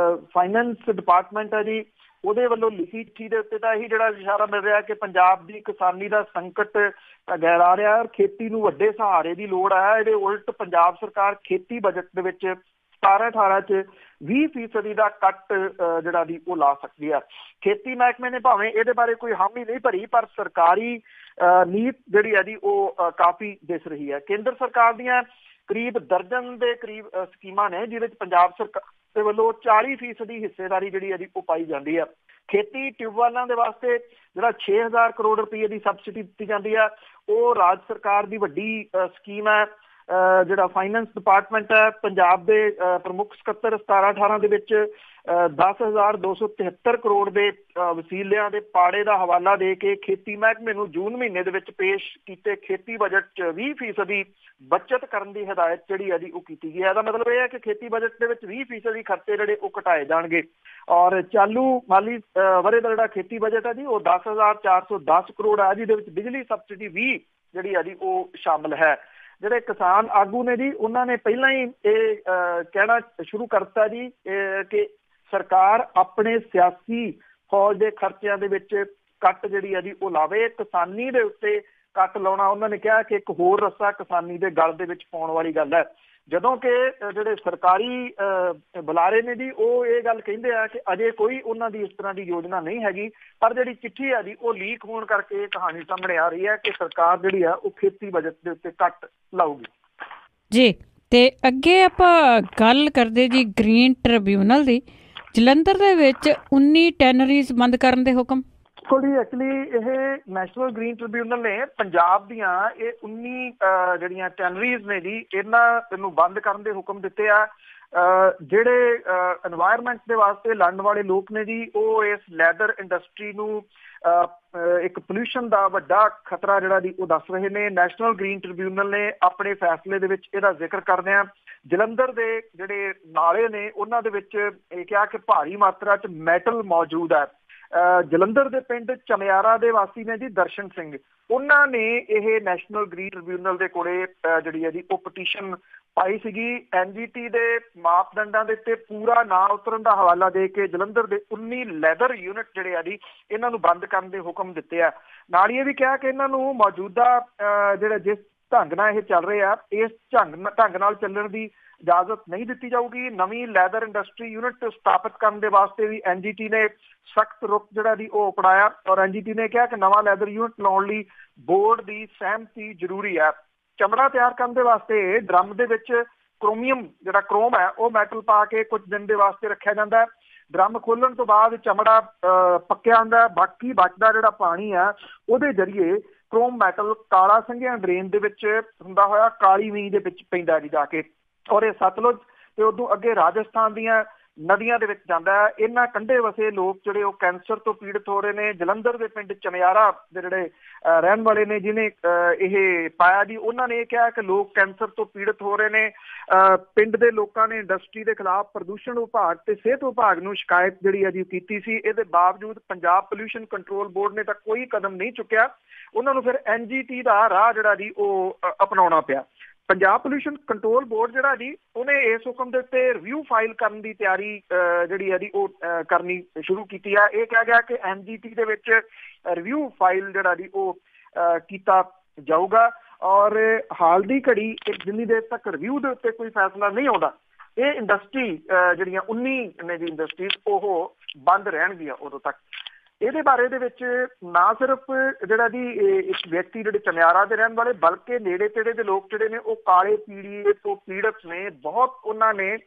ਫਾਈਨੈਂਸ ਡਿਪਾਰਟਮੈਂਟ ਹੈ ਜੀ ਉਹਦੇ ਵੱਲੋਂ ਲਿਖੀ ਚਿੱਠੀ ਦੇ ਉੱਤੇ ਤਾਂ ਇਹੀ ਜਿਹੜਾ ਇਸ਼ਾਰਾ ਮਿਲ ਰਿਹਾ ਕਿ ਪੰਜਾਬ ਦੀ ਕਿਸਾਨੀ ਦਾ ਸੰਕਟ ਗਹਿਰਾ ਰਿਹਾ ਔਰ ਖੇਤੀ ਨੂੰ ਵੱਡੇ ਸਹਾਰੇ ਦੀ ਲੋੜ ਹੈ। ਇਹਦੇ ਉਲਟ ਪੰਜਾਬ ਸਰਕਾਰ ਖੇਤੀ ਬਜਟ ਦੇ ਵਿੱਚ 17-18 ਚ 20% ਦਾ ਕੱਟ ਜਿਹੜਾ ਦੀ ਉਹ ਲਾ ਸਕਦੀ ਹੈ। ਖੇਤੀ ਮਹਿਕਮੇ ਨੇ ਭਾਵੇਂ ਇਹਦੇ ਬਾਰੇ ਕੋਈ ਹਾਮੀ ਨਹੀਂ ਭਰੀ, ਪਰ ਸਰਕਾਰੀ ਨੀਤ ਜਿਹੜੀ ਹੈ ਜੀ ਉਹ ਕਾਫੀ ਦਿਸ ਰਹੀ ਹੈ। ਕੇਂਦਰ ਸਰਕਾਰ ਦੀਆਂ ਕਰੀਬ ਦਰਜਨ ਦੇ ਕਰੀਬ ਸਕੀਮਾਂ ਨੇ ਜਿਹਦੇ ਚ ਪੰਜਾਬ ਸਰਕਾਰ ਦੇ ਵੱਲੋਂ 40% ਹਿੱਸੇਦਾਰੀ ਜਿਹੜੀ ਹੈ ਜੀ ਉਹ ਪਾਈ ਜਾਂਦੀ ਹੈ। ਖੇਤੀ ਟਿਊਬਵੈੱਲਾਂ ਦੇ ਵਾਸਤੇ ਜਿਹੜਾ 6000 ਕਰੋੜ ਰੁਪਏ ਦੀ ਸਬਸਿਡੀ ਦਿੱਤੀ ਜਾਂਦੀ ਹੈ, ਉਹ ਰਾਜ ਸਰਕਾਰ ਦੀ ਵੱਡੀ ਸਕੀਮ ਹੈ। ਜਿਹੜਾ ਫਾਈਨੈਂਸ ਡਿਪਾਰਟਮੈਂਟ ਹੈ ਪੰਜਾਬ ਦੇ ਪ੍ਰਮੁੱਖ ਸਕੱਤਰ 17-18 ਦੇ ਵਿੱਚ 10,273 ਕਰੋੜ ਦੇ ਵਸੀਲਿਆਂ ਦੇ ਪਾੜੇ ਦਾ ਹਵਾਲਾ ਦੇ ਕੇ ਖੇਤੀ ਮਹਿਕਮੇ ਨੂੰ ਜੂਨ ਮਹੀਨੇ ਦੇ ਵਿੱਚ ਪੇਸ਼ ਕੀਤੇ ਖੇਤੀ ਬਜਟ 'ਚ 20% ਬੱਚਤ ਕਰਨ ਦੀ ਹਦਾਇਤ ਜਿਹੜੀ ਹੈ ਜੀ ਉਹ ਕੀਤੀ ਗਈ ਹੈ। ਇਹਦਾ ਮਤਲਬ ਇਹ ਹੈ ਕਿ ਖੇਤੀ ਬਜਟ ਦੇ ਵਿੱਚ 20% ਖਰਚੇ ਜਿਹੜੇ ਉਹ ਘਟਾਏ ਜਾਣਗੇ ਔਰ ਚਾਲੂ ਮਾਲੀ ਵਰ੍ਹੇ ਦਾ ਜਿਹੜਾ ਖੇਤੀ ਬਜਟ ਹੈ ਜੀ ਉਹ 10,410 ਕਰੋੜ ਹੈ, ਜਿਹਦੇ ਵਿੱਚ ਬਿਜਲੀ ਸਬਸਿਡੀ ਵੀ ਜਿਹੜੀ ਹੈ ਜੀ ਉਹ ਸ਼ਾਮਲ ਹੈ। ਜਿਹੜੇ ਕਿਸਾਨ ਆਗੂ ਨੇ ਜੀ ਉਹਨਾਂ ਨੇ ਪਹਿਲਾਂ ਹੀ ਇਹ ਕਹਿਣਾ ਸ਼ੁਰੂ ਕਰਤਾ ਜੀ ਕਿ ਸਰਕਾਰ ਆਪਣੇ ਸਿਆਸੀ ਫੌਜ ਦੇ ਖਰਚਿਆਂ ਦੇ ਵਿੱਚ ਕੱਟ ਜਿਹੜੀ ਹੈ ਜੀ ਉਹ ਲਾਵੇ। ਕਿਸਾਨੀ ਦੇ ਉੱਤੇ ਕੱਟ ਲਾਉਣਾ ਉਹਨਾਂ ਨੇ ਕਿਹਾ ਕਿ ਇੱਕ ਹੋਰ ਰੱਸਾ ਕਿਸਾਨੀ ਦੇ ਗਲ ਦੇ ਵਿੱਚ ਪਾਉਣ ਵਾਲੀ ਗੱਲ ਹੈ, ਜਦੋਂ ਕਿ ਜਿਹੜੇ ਸਰਕਾਰੀ ਬੁਲਾਰੇ ਨੇ ਜੀ ਉਹ ਇਹ ਗੱਲ ਕਹਿੰਦੇ ਆ ਕਿ ਅਜੇ ਕੋਈ ਉਹਨਾਂ ਦੀ ਇਸ ਤਰ੍ਹਾਂ ਦੀ ਯੋਜਨਾ ਨਹੀਂ ਹੈਗੀ। ਪਰ ਜਿਹੜੀ ਚਿੱਠੀ ਹੈ ਜੀ ਉਹ ਲੀਕ ਹੋਣ ਕਰਕੇ ਇਹ ਕਹਾਣੀ ਸਾਹਮਣੇ ਆ ਰਹੀ ਹੈ ਕਿ ਸਰਕਾਰ ਜਿਹੜੀ ਆ ਉਹ ਖੇਤੀ ਬਜਟ ਦੇ ਉੱਤੇ ਕੱਟ ਲਾਊਗੀ। ਜੀ, ਤੇ ਅੱਗੇ ਆਪਾਂ ਗੱਲ ਕਰਦੇ ਜੀ ਗ੍ਰੀਨ ਟ੍ਰਿਬਿਊਨਲ ਦੀ। ਜਲੰਧਰ ਦੇ ਵਿੱਚ 19 ਟੈਨਰੀਜ਼ ਬੰਦ ਕਰਨ ਦੇ ਹੁਕਮ। ਐਕਚੁਅਲੀ ਇਹ ਨੈਸ਼ਨਲ ਗ੍ਰੀਨ ਟ੍ਰਿਬਿਊਨਲ ਨੇ ਪੰਜਾਬ ਦੀਆਂ ਇਹ 19 ਜਿਹੜੀਆਂ ਟੈਨਰੀਜ਼ ਨੇ ਜੀ ਇਹਨੂੰ ਬੰਦ ਕਰਨ ਦੇ ਹੁਕਮ ਦਿੱਤੇ ਆ। ਜਿਹੜੇ এনवायरमेंट ਦੇ ਵਾਸਤੇ ਲੜਨ ਵਾਲੇ ਲੋਕ ਨੇ ਜੀ ਉਹ ਇਸ ਲੈਦਰ ਇੰਡਸਟਰੀ ਨੂੰ ਇੱਕ ਪੋਲਿਊਸ਼ਨ ਦਾ ਵੱਡਾ ਖਤਰਾ ਜਿਹੜਾ ਜੀ ਉਹ ਦੱਸ ਰਹੇ ਨੇ। ਨੈਸ਼ਨਲ ਗ੍ਰੀਨ ਟ੍ਰਿਬਿਊਨਲ ਨੇ ਆਪਣੇ ਫੈਸਲੇ ਦੇ ਵਿੱਚ ਇਹਦਾ ਜ਼ਿਕਰ ਕਰਦਿਆਂ ਜਲੰਧਰ ਦੇ ਜਿਹੜੇ ਨਾਲੇ ਨੇ ਉਹਨਾਂ ਦੇ ਵਿੱਚ ਇਹ ਕਿਹਾ ਕਿ ਭਾਰੀ ਮਾਤਰਾ 'ਚ ਮੈਟਲ ਮੌਜੂਦ ਹੈ। ਜਲੰਧਰ ਦੇ ਪਿੰਡ ਚਮਿਆਰਾ ਦੇ ਵਾਸੀ ਨੇ ਜੀ ਦਰਸ਼ਨ ਸਿੰਘ, ਉਹਨਾਂ ਨੇ ਇਹ ਨੈਸ਼ਨਲ ਗ੍ਰੀਨ ਟ੍ਰਿਬਿਊਨਲ ਦੇ ਕੋਲੇ ਜਿਹੜੀ ਹੈ ਜੀ ਉਹ ਪਟੀਸ਼ਨ ਪਾਈ ਸੀਗੀ। NGT ਦੇ ਮਾਪਦੰਡਾਂ ਦੇ ਉੱਤੇ ਪੂਰਾ ਨਾ ਉਤਰਨ ਦਾ ਹਵਾਲਾ ਦੇ ਕੇ ਜਲੰਧਰ ਦੇ 19 ਲੈਦਰ ਯੂਨਿਟ ਜਿਹੜੇ ਆ ਜੀ ਇਹਨਾਂ ਨੂੰ ਬੰਦ ਕਰਨ ਦੇ ਹੁਕਮ ਦਿੱਤੇ ਆ। ਨਾਲ ਹੀ ਇਹ ਵੀ ਕਿਹਾ ਕਿ ਇਹਨਾਂ ਨੂੰ ਮੌਜੂਦਾ ਜਿਹੜਾ ਜਿਸ ਢੰਗ ਨਾਲ ਇਹ ਚੱਲ ਰਹੇ ਆ ਇਸ ਢੰਗ ਨਾਲ ਚੱਲਣ ਦੀ ਇਜਾਜ਼ਤ ਨਹੀਂ ਦਿੱਤੀ ਜਾਊਗੀ। ਨਵੀਂ ਲੈਦਰ ਇੰਡਸਟਰੀ ਯੂਨਿਟ ਸਥਾਪਿਤ ਕਰਨ ਦੇ ਵਾਸਤੇ ਵੀ NGT ਨੇ ਸਖਤ ਰੁਖ ਜਿਹੜਾ ਦੀ ਉਹ ਅਪਣਾਇਆ ਔਰ NGT ਨੇ ਕਿਹਾ ਕਿ ਨਵਾਂ ਲੈਦਰ ਯੂਨਿਟ ਲਾਉਣ ਲਈ ਬੋਰਡ ਦੀ ਸਹਿਮਤੀ ਜ਼ਰੂਰੀ ਹੈ। ਚਮੜਾ ਤਿਆਰ ਕਰਨ ਦੇ ਵਾਸਤੇ ਡਰਮ ਦੇ ਵਿੱਚ ਕ੍ਰੋਮ ਹੈ ਉਹ ਮੈਟਲ ਪਾ ਕੇ ਕੁਝ ਦਿਨ ਦੇ ਵਾਸਤੇ ਰੱਖਿਆ ਜਾਂਦਾ ਹੈ। ਡਰਮ ਖੋਲਣ ਤੋਂ ਬਾਅਦ ਚਮੜਾ ਪੱਕਿਆ ਹੁੰਦਾ, ਬਾਕੀ ਬਚਦਾ ਜਿਹੜਾ ਪਾਣੀ ਆ ਉਹਦੇ ਜ਼ਰੀਏ ਕ੍ਰੋਮ ਮੈਟਲ ਕਾਲਾ ਸੰਘਿਆ ਡਰੇਨ ਦੇ ਵਿੱਚ ਹੁੰਦਾ ਹੋਇਆ ਕਾਲੀ ਮੀਂਹ ਦੇ ਵਿੱਚ ਪੈਂਦਾ ਜੀ ਜਾ ਕੇ, ਔਰ ਇਹ ਸਤਲੁਜ ਤੇ ਉਦੋਂ ਅੱਗੇ ਰਾਜਸਥਾਨ ਦੀਆਂ ਨਦੀਆਂ ਦੇ ਵਿੱਚ ਜਾਂਦਾ ਹੈ। ਇਹਨਾਂ ਕੰਢੇ ਵਸੇ ਲੋਕ ਜਿਹੜੇ ਉਹ ਕੈਂਸਰ ਤੋਂ ਪੀੜਤ ਹੋ ਰਹੇ ਨੇ। ਜਲੰਧਰ ਦੇ ਪਿੰਡ ਚਮਿਆਰਾ ਦੇ ਜਿਹੜੇ ਰਹਿਣ ਵਾਲੇ ਨੇ ਜਿਹਨੇ ਇਹ ਪਾਇਆ ਜੀ, ਉਹਨਾਂ ਨੇ ਇਹ ਕਿਹਾ ਕਿ ਲੋਕ ਕੈਂਸਰ ਤੋਂ ਪੀੜਤ ਹੋ ਰਹੇ ਨੇ। ਪਿੰਡ ਦੇ ਲੋਕਾਂ ਨੇ ਇੰਡਸਟਰੀ ਦੇ ਖਿਲਾਫ ਪ੍ਰਦੂਸ਼ਣ ਵਿਭਾਗ ਤੇ ਸਿਹਤ ਵਿਭਾਗ ਨੂੰ ਸ਼ਿਕਾਇਤ ਜਿਹੜੀ ਹੈ ਜੀ ਕੀਤੀ ਸੀ। ਇਹਦੇ ਬਾਵਜੂਦ ਪੰਜਾਬ ਪੋਲਿਊਸ਼ਨ ਕੰਟਰੋਲ ਬੋਰਡ ਨੇ ਤਾਂ ਕੋਈ ਕਦਮ ਨਹੀਂ ਚੁੱਕਿਆ। ਉਹਨਾਂ ਨੂੰ ਫਿਰ NGT ਦਾ ਰਾਹ ਜਿਹੜਾ ਜੀ ਉਹ ਅਪਣਾਉਣਾ ਪਿਆ। ਪੰਜਾਬ ਪੋਲਿਊਸ਼ਨ ਕੰਟਰੋਲ ਬੋਰਡ ਜਿਹੜਾ ਜੀ ਉਹਨੇ ਇਸ ਹੁਕਮ ਦੇ ਉੱਤੇ ਰਿਵਿਊ ਫਾਈਲ ਕਰਨ ਦੀ ਤਿਆਰੀ ਜਿਹੜੀ ਹੈ ਜੀ ਉਹ ਕਰਨੀ ਸ਼ੁਰੂ ਕੀਤੀ ਹੈ। ਇਹ ਕਿਹਾ ਗਿਆ ਕਿ NGT ਦੇ ਵਿੱਚ ਰਿਵਿਊ ਫਾਈਲ ਜਿਹੜਾ ਜੀ ਉਹ ਕੀਤਾ ਜਾਊਗਾ ਔਰ ਹਾਲ ਦੀ ਘੜੀ ਜਿੰਨੀ ਦੇਰ ਤੱਕ ਰਿਵਿਊ ਦੇ ਉੱਤੇ ਕੋਈ ਫੈਸਲਾ ਨਹੀਂ ਆਉਂਦਾ ਇਹ ਇੰਡਸਟਰੀ ਜਿਹੜੀਆਂ 19 ਨੇ ਜੀ ਇੰਡਸਟਰੀਜ਼ ਉਹ ਬੰਦ ਰਹਿਣਗੀਆਂ ਉਦੋਂ ਤੱਕ। ਇਹਦੇ ਬਾਰੇ ਦੇ ਵਿੱਚ ਨਾ ਸਿਰਫ ਜਿਹੜਾ ਜੀ ਇੱਕ ਵਿਅਕਤੀ ਜਿਹੜੇ ਚਮਿਆਰਾ ਦੇ ਰਹਿਣ ਵਾਲੇ ਬਲਕਿ ਨੇੜੇ ਤੇੜੇ ਦੇ ਲੋਕ ਜਿਹੜੇ ਨੇ ਉਹ ਕਾਲੇ ਪੀਲੀਏ ਤੋਂ ਪੀੜਤ ਨੇ। ਬਹੁਤ ਉਹਨਾਂ ਨੇ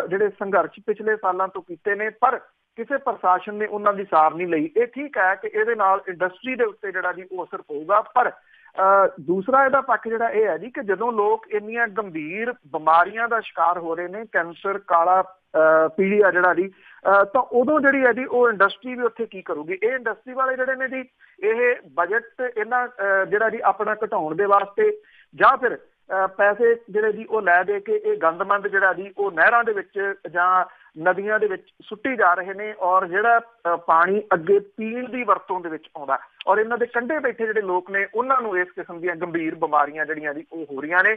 ਜਿਹੜੇ ਸੰਘਰਸ਼ ਪਿਛਲੇ ਸਾਲਾਂ ਤੋਂ ਕੀਤੇ ਨੇ ਪਰ ਕਿਸੇ ਪ੍ਰਸ਼ਾਸਨ ਨੇ ਉਹਨਾਂ ਦੀ ਸਾਰ ਨਹੀਂ ਲਈ। ਇਹ ਠੀਕ ਹੈ ਕਿ ਇਹਦੇ ਨਾਲ ਇੰਡਸਟਰੀ ਦੇ ਉੱਤੇ ਜਿਹੜਾ ਜੀ ਉਹ ਅਸਰ ਪਊਗਾ ਪਰ ਦੂਸਰਾ ਇਹਦਾ ਪੱਖ ਜਿਹੜਾ ਇਹ ਹੈ ਜੀ ਕਿ ਜਦੋਂ ਲੋਕ ਇੰਨੀਆਂ ਗੰਭੀਰ ਬਿਮਾਰੀਆਂ ਦਾ ਸ਼ਿਕਾਰ ਹੋ ਰਹੇ ਨੇ, ਕੈਂਸਰ, ਕਾਲਾ ਪੀਲੀਆ ਜਿਹੜਾ ਜੀ, ਤਾਂ ਉਦੋਂ ਜਿਹੜੀ ਹੈ ਜੀ ਉਹ ਇੰਡਸਟਰੀ ਵੀ ਉੱਥੇ ਕੀ ਕਰੂਗੀ। ਇਹ ਇੰਡਸਟਰੀ ਵਾਲੇ ਜਿਹੜੇ ਨੇ ਜੀ ਇਹ ਬਜਟ ਇਹਨਾਂ ਜਿਹੜਾ ਜੀ ਆਪਣਾ ਘਟਾਉਣ ਦੇ ਵਾਸਤੇ ਜਾਂ ਫਿਰ ਪੈਸੇ ਜਿਹੜੇ ਜੀ ਉਹ ਲੈ ਦੇ ਕੇ ਇਹ ਗੰਦਮੰਦ ਜਿਹੜਾ ਜੀ ਉਹ ਨਹਿਰਾਂ ਦੇ ਵਿੱਚ ਜਾਂ ਨਦੀਆਂ ਦੇ ਵਿੱਚ ਸੁੱਟੀ ਜਾ ਰਹੇ ਨੇ ਔਰ ਜਿਹੜਾ ਪਾਣੀ ਅੱਗੇ ਪੀਣ ਦੀ ਵਰਤੋਂ ਦੇ ਵਿੱਚ ਆਉਂਦਾ ਔਰ ਇਹਨਾਂ ਦੇ ਕੰਢੇ ਬੈਠੇ ਜਿਹੜੇ ਲੋਕ ਨੇ ਉਹਨਾਂ ਨੂੰ ਇਸ ਕਿਸਮ ਦੀਆਂ ਗੰਭੀਰ ਬਿਮਾਰੀਆਂ ਜਿਹੜੀਆਂ ਜੀ ਉਹ ਹੋ ਰਹੀਆਂ ਨੇ।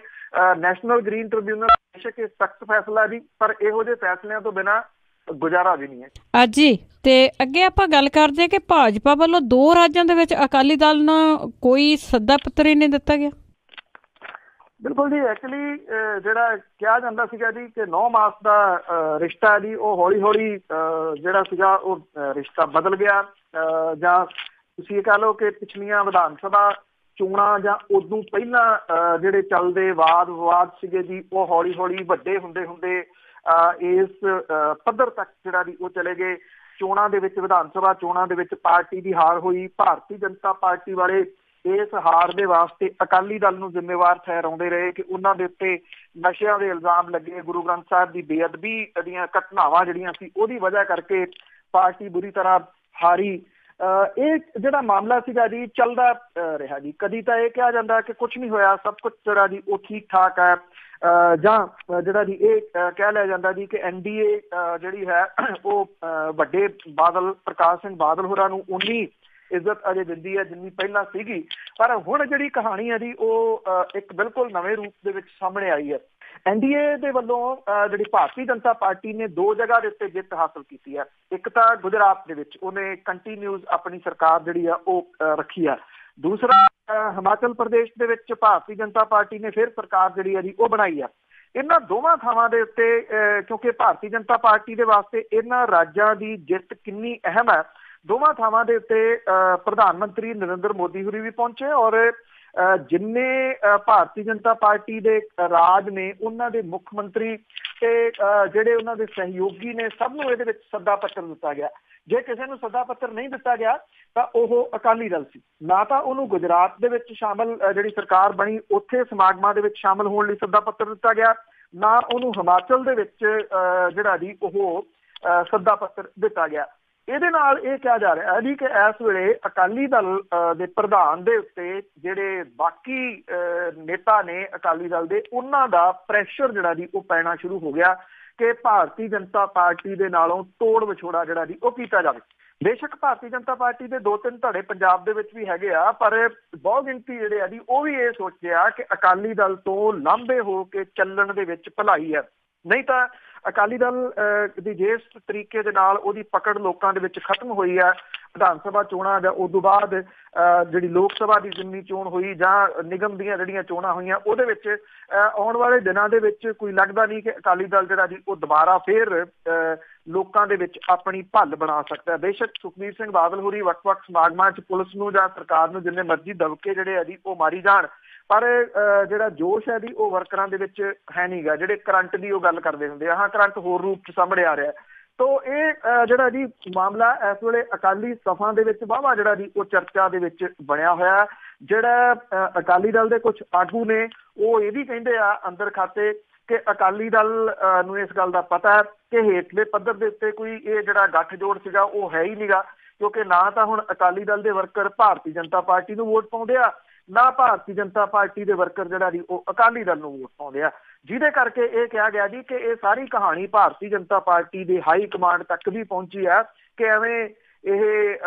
ਨੈਸ਼ਨਲ ਗ੍ਰੀਨ ਟ੍ਰਿਬਿਊਨਲ ਬੇਸ਼ੱਕ ਇਹ ਸਖਤ ਫੈਸਲਾ ਜੀ ਪਰ ਇਹੋ ਜਿਹੇ ਫੈਸਲਿਆਂ ਤੋਂ ਬਿਨਾਂ ਗੁਜ਼ਾਰਾ ਵੀ ਨਹੀਂ ਹੈ। ਜੀ ਤੇ ਅੱਗੇ ਆਪਾਂ ਗੱਲ ਕਰਦੇ ਕਿ ਭਾਜਪਾ ਵੱਲੋਂ 2 ਰਾਜਾਂ ਦੇ ਵਿੱਚ ਅਕਾਲੀ ਦਲ ਨੂੰ ਕੋਈ ਸੱਦਾ ਪੱਤਰ ਹੀ ਨਹੀਂ ਦਿੱਤਾ ਗਿਆ। ਬਿਲਕੁਲ ਜੀ, ਐਕਚੁਅਲੀ ਜਿਹੜਾ ਕਿਹਾ ਜਾਂਦਾ ਸੀਗਾ ਜੀ ਕਿ 9 ਮਾਸ ਦਾ ਰਿਸ਼ਤਾ ਜੀ ਉਹ ਹੌਲੀ ਹੌਲੀ ਜਿਹੜਾ ਸੀਗਾ ਉਹ ਰਿਸ਼ਤਾ ਬਦਲ ਗਿਆ ਜਾਂ ਤੁਸੀਂ ਇਹ ਕਹਿ ਲਓ ਕਿ ਪਿਛਲੀਆਂ ਵਿਧਾਨ ਸਭਾ ਚੋਣਾਂ ਜਾਂ ਉਦੋਂ ਪਹਿਲਾਂ ਜਿਹੜੇ ਚੱਲਦੇ ਵਾਦ ਵਿਵਾਦ ਸੀਗੇ ਜੀ ਉਹ ਹੌਲੀ ਹੌਲੀ ਵੱਡੇ ਹੁੰਦੇ ਹੁੰਦੇ ਇਸ ਪੱਧਰ ਤੱਕ ਜਿਹੜਾ ਜੀ ਉਹ ਚਲੇ ਗਏ। ਚੋਣਾਂ ਦੇ ਵਿੱਚ ਵਿਧਾਨ ਸਭਾ ਚੋਣਾਂ ਦੇ ਵਿੱਚ ਪਾਰਟੀ ਦੀ ਹਾਰ ਹੋਈ। ਭਾਰਤੀ ਜਨਤਾ ਪਾਰਟੀ ਵਾਲੇ ਇਸ ਹਾਰ ਦੇ ਵਾਸਤੇ ਅਕਾਲੀ ਦਲ ਨੂੰ ਜ਼ਿੰਮੇਵਾਰ ਠਹਿਰਾਉਂਦੇ ਰਹੇ ਕਿ ਉਹਨਾਂ ਦੇ ਉੱਤੇ ਨਸ਼ਿਆਂ ਦੇ ਇਲਜ਼ਾਮ ਲੱਗੇ, ਗੁਰੂ ਗ੍ਰੰਥ ਸਾਹਿਬ ਦੀ ਬੇਅਦਬੀ ਦੀਆਂ ਘਟਨਾਵਾਂ ਜਿਹੜੀਆਂ ਸੀ ਉਹਦੀ ਵਜ੍ਹਾ ਕਰਕੇ ਪਾਰਟੀ ਬੁਰੀ ਤਰ੍ਹਾਂ ਹਾਰੀ। ਇਹ ਜਿਹੜਾ ਮਾਮਲਾ ਸੀਗਾ ਜੀ ਚੱਲਦਾ ਰਿਹਾ ਜੀ। ਕਦੀ ਤਾਂ ਇਹ ਕਿਹਾ ਜਾਂਦਾ ਕਿ ਕੁਛ ਨਹੀਂ ਹੋਇਆ, ਸਭ ਕੁਛ ਜਿਹੜਾ ਜੀ ਉਹ ਠੀਕ ਠਾਕ ਹੈ ਜਾਂ ਜਿਹੜਾ ਜੀ ਇਹ ਕਹਿ ਲਿਆ ਜਾਂਦਾ ਜੀ ਕਿ NDA ਜਿਹੜੀ ਹੈ ਉਹ ਵੱਡੇ ਬਾਦਲ ਪ੍ਰਕਾਸ਼ ਸਿੰਘ ਬਾਦਲ ਹੋਰਾਂ ਨੂੰ ਉਨੀ ਇੱਜ਼ਤ ਅਜੇ ਦਿੰਦੀ ਹੈ ਜਿੰਨੀ ਪਹਿਲਾਂ ਸੀਗੀ। ਪਰ ਹੁਣ ਜਿਹੜੀ ਕਹਾਣੀ ਹੈ ਜੀ ਉਹ ਇੱਕ ਬਿਲਕੁਲ ਨਵੇਂ ਰੂਪ ਦੇ ਵਿੱਚ ਸਾਹਮਣੇ ਆਈ ਹੈ। NDA ਦੇ ਵੱਲੋਂ ਜਿਹੜੀ ਭਾਰਤੀ ਜਨਤਾ ਪਾਰਟੀ ਨੇ 2 ਜਗ੍ਹਾ ਦੇ ਉੱਤੇ ਜਿੱਤ ਹਾਸਲ ਕੀਤੀ ਹੈ। ਇੱਕ ਤਾਂ ਗੁਜਰਾਤ ਦੇ ਵਿੱਚ ਉਹਨੇ ਕੰਟੀਨਿਊਸ ਆਪਣੀ ਸਰਕਾਰ ਜਿਹੜੀ ਆ ਉਹ ਰੱਖੀ ਆ। ਦੂਸਰਾ ਹਿਮਾਚਲ ਪ੍ਰਦੇਸ਼ ਦੇ ਵਿੱਚ ਭਾਰਤੀ ਜਨਤਾ ਪਾਰਟੀ ਨੇ ਫਿਰ ਸਰਕਾਰ ਜਿਹੜੀ ਹੈ ਜੀ ਉਹ ਬਣਾਈ ਆ। ਇਹਨਾਂ ਦੋਵਾਂ ਥਾਵਾਂ ਦੇ ਉੱਤੇ ਕਿਉਂਕਿ ਭਾਰਤੀ ਜਨਤਾ ਪਾਰਟੀ ਦੇ ਵਾਸਤੇ ਇਹਨਾਂ ਰਾਜਾਂ ਦੀ ਜਿੱਤ ਕਿੰਨੀ ਅਹਿਮ ਹੈ, ਦੋਵਾਂ ਥਾਵਾਂ ਦੇ ਉੱਤੇ ਪ੍ਰਧਾਨ ਮੰਤਰੀ ਨਰਿੰਦਰ ਮੋਦੀ ਹੋਰੀ ਵੀ ਪਹੁੰਚੇ ਔਰ ਜਿੰਨੇ ਭਾਰਤੀ ਜਨਤਾ ਪਾਰਟੀ ਦੇ ਰਾਜ ਨੇ ਉਹਨਾਂ ਦੇ ਮੁੱਖ ਮੰਤਰੀ ਤੇ ਜਿਹੜੇ ਉਹਨਾਂ ਦੇ ਸਹਿਯੋਗੀ ਨੇ ਸਭ ਨੂੰ ਇਹਦੇ ਵਿੱਚ ਸੱਦਾ ਪੱਤਰ ਦਿੱਤਾ ਗਿਆ। ਜੇ ਕਿਸੇ ਨੂੰ ਸੱਦਾ ਪੱਤਰ ਨਹੀਂ ਦਿੱਤਾ ਗਿਆ ਤਾਂ ਉਹ ਅਕਾਲੀ ਦਲ ਸੀ। ਨਾ ਤਾਂ ਉਹਨੂੰ ਗੁਜਰਾਤ ਦੇ ਵਿੱਚ ਸ਼ਾਮਲ ਜਿਹੜੀ ਸਰਕਾਰ ਬਣੀ ਉੱਥੇ ਸਮਾਗਮਾਂ ਦੇ ਵਿੱਚ ਸ਼ਾਮਲ ਹੋਣ ਲਈ ਸੱਦਾ ਪੱਤਰ ਦਿੱਤਾ ਗਿਆ, ਨਾ ਉਹਨੂੰ ਹਿਮਾਚਲ ਦੇ ਵਿੱਚ ਜਿਹੜਾ ਜੀ ਉਹ ਸੱਦਾ ਪੱਤਰ ਦਿੱਤਾ ਗਿਆ। ਇਹਦੇ ਨਾਲ ਇਹ ਕਿਹਾ ਜਾ ਰਿਹਾ ਜੀ ਕਿ ਇਸ ਵੇਲੇ ਅਕਾਲੀ ਦਲ ਦੇ ਪ੍ਰਧਾਨ ਦੇ ਉੱਤੇ ਜਿਹੜੇ ਬਾਕੀ ਨੇਤਾ ਨੇ ਅਕਾਲੀ ਦਲ ਦੇ ਉਹਨਾਂ ਦਾ ਪ੍ਰੈਸ਼ਰ ਜਿਹੜਾ ਜੀ ਉਹ ਪੈਣਾ ਸ਼ੁਰੂ ਹੋ ਗਿਆ ਕਿ ਭਾਰਤੀ ਜਨਤਾ ਪਾਰਟੀ ਦੇ ਨਾਲੋਂ ਤੋੜ ਵਿਛੋੜਾ ਜਿਹੜਾ ਜੀ ਉਹ ਕੀਤਾ ਜਾਵੇ। ਬੇਸ਼ੱਕ ਭਾਰਤੀ ਜਨਤਾ ਪਾਰਟੀ ਦੇ 2-3 ਧੜੇ ਪੰਜਾਬ ਦੇ ਵਿੱਚ ਵੀ ਹੈਗੇ ਆ, ਪਰ ਬਹੁਤ ਗਿਣਤੀ ਜਿਹੜੇ ਆ ਜੀ ਉਹ ਵੀ ਇਹ ਸੋਚਿਆ ਕਿ ਅਕਾਲੀ ਦਲ ਤੋਂ ਲਾਂਭੇ ਹੋ ਕੇ ਚੱਲਣ ਦੇ ਵਿੱਚ ਭਲਾਈ ਹੈ। ਨਹੀਂ ਤਾਂ ਅਕਾਲੀ ਦਲ ਦੀ ਜਿਸ ਤਰੀਕੇ ਦੇ ਨਾਲ ਉਹਦੀ ਪਕੜ ਲੋਕਾਂ ਦੇ ਵਿੱਚ ਖਤਮ ਹੋਈ ਹੈ, ਵਿਧਾਨ ਸਭਾ ਚੋਣਾਂ ਜਾਂ ਉਸ ਤੋਂ ਬਾਅਦ ਜਿਹੜੀ ਲੋਕ ਸਭਾ ਦੀ ਜ਼ਿਮਨੀ ਚੋਣ ਹੋਈ ਜਾਂ ਨਿਗਮ ਦੀਆਂ ਜਿਹੜੀਆਂ ਚੋਣਾਂ ਹੋਈਆਂ, ਉਹਦੇ ਵਿੱਚ ਆਉਣ ਵਾਲੇ ਦਿਨਾਂ ਦੇ ਵਿੱਚ ਕੋਈ ਲੱਗਦਾ ਨਹੀਂ ਕਿ ਅਕਾਲੀ ਦਲ ਜਿਹੜਾ ਜੀ ਉਹ ਦੁਬਾਰਾ ਫੇਰ ਲੋਕਾਂ ਦੇ ਵਿੱਚ ਆਪਣੀ ਭੱਲ ਬਣਾ ਸਕਦਾ। ਬੇਸ਼ੱਕ ਸੁਖਬੀਰ ਸਿੰਘ ਬਾਦਲ ਹੋਰੀ ਵੱਖ-ਵੱਖ ਸਮਾਗਮਾਂ 'ਚ ਪੁਲਿਸ ਨੂੰ ਜਾਂ ਸਰਕਾਰ ਨੂੰ ਜਿੰਨੇ ਮਰਜ਼ੀ ਦਬਕੇ ਜਿਹੜੇ ਆ ਜੀ ਉਹ ਮਾਰੀ ਜਾਣ, ਪਰ ਜਿਹੜਾ ਜੋਸ਼ ਹੈ ਜੀ ਉਹ ਵਰਕਰਾਂ ਦੇ ਵਿੱਚ ਹੈ ਨੀਗਾ। ਜਿਹੜੇ ਕਰੰਟ ਦੀ ਉਹ ਗੱਲ ਕਰਦੇ ਹੁੰਦੇ ਆ, ਹਾਂ ਕਰੰਟ ਹੋਰ ਰੂਪ 'ਚ ਸਾਹਮਣੇ ਆ ਰਿਹਾ। ਤੋ ਇਹ ਜਿਹੜਾ ਜੀ ਮਾਮਲਾ ਇਸ ਵੇਲੇ ਅਕਾਲੀ ਸਫਾਂ ਦੇ ਵਿੱਚ ਵਾਹਵਾ ਜਿਹੜਾ ਜੀ ਉਹ ਚਰਚਾ ਦੇ ਵਿੱਚ ਬਣਿਆ ਹੋਇਆ। ਜਿਹੜਾ ਅਕਾਲੀ ਦਲ ਦੇ ਕੁਝ ਆਗੂ ਨੇ ਉਹ ਇਹ ਵੀ ਕਹਿੰਦੇ ਆ ਅੰਦਰ ਖਾਤੇ ਕਿ ਅਕਾਲੀ ਦਲ ਨੂੰ ਇਸ ਗੱਲ ਦਾ ਪਤਾ ਹੈ ਕਿ ਹੇਠਲੇ ਪੱਧਰ ਦੇ ਉੱਤੇ ਕੋਈ ਇਹ ਜਿਹੜਾ ਗੱਠਜੋੜ ਸੀਗਾ ਉਹ ਹੈ ਹੀ ਨੀਗਾ, ਕਿਉਂਕਿ ਨਾ ਤਾਂ ਹੁਣ ਅਕਾਲੀ ਦਲ ਦੇ ਵਰਕਰ ਭਾਰਤੀ ਜਨਤਾ ਪਾਰਟੀ ਨੂੰ ਵੋਟ ਪਾਉਂਦੇ ਆ, ਨਾ ਭਾਰਤੀ ਜਨਤਾ ਪਾਰਟੀ ਦੇ ਵਰਕਰ ਜਿਹੜਾ ਜੀ ਉਹ ਅਕਾਲੀ ਦਲ ਨੂੰ ਵੋਟ ਪਾਉਂਦੇ ਆ, ਜਿਹਦੇ ਕਰਕੇ ਇਹ ਕਿਹਾ ਗਿਆ ਜੀ ਕਿ ਇਹ ਸਾਰੀ ਕਹਾਣੀ ਭਾਰਤੀ ਜਨਤਾ ਪਾਰਟੀ ਦੇ ਹਾਈ ਕਮਾਂਡ ਤੱਕ ਵੀ ਪਹੁੰਚੀ ਹੈ ਕਿ ਐਵੇਂ ਇਹ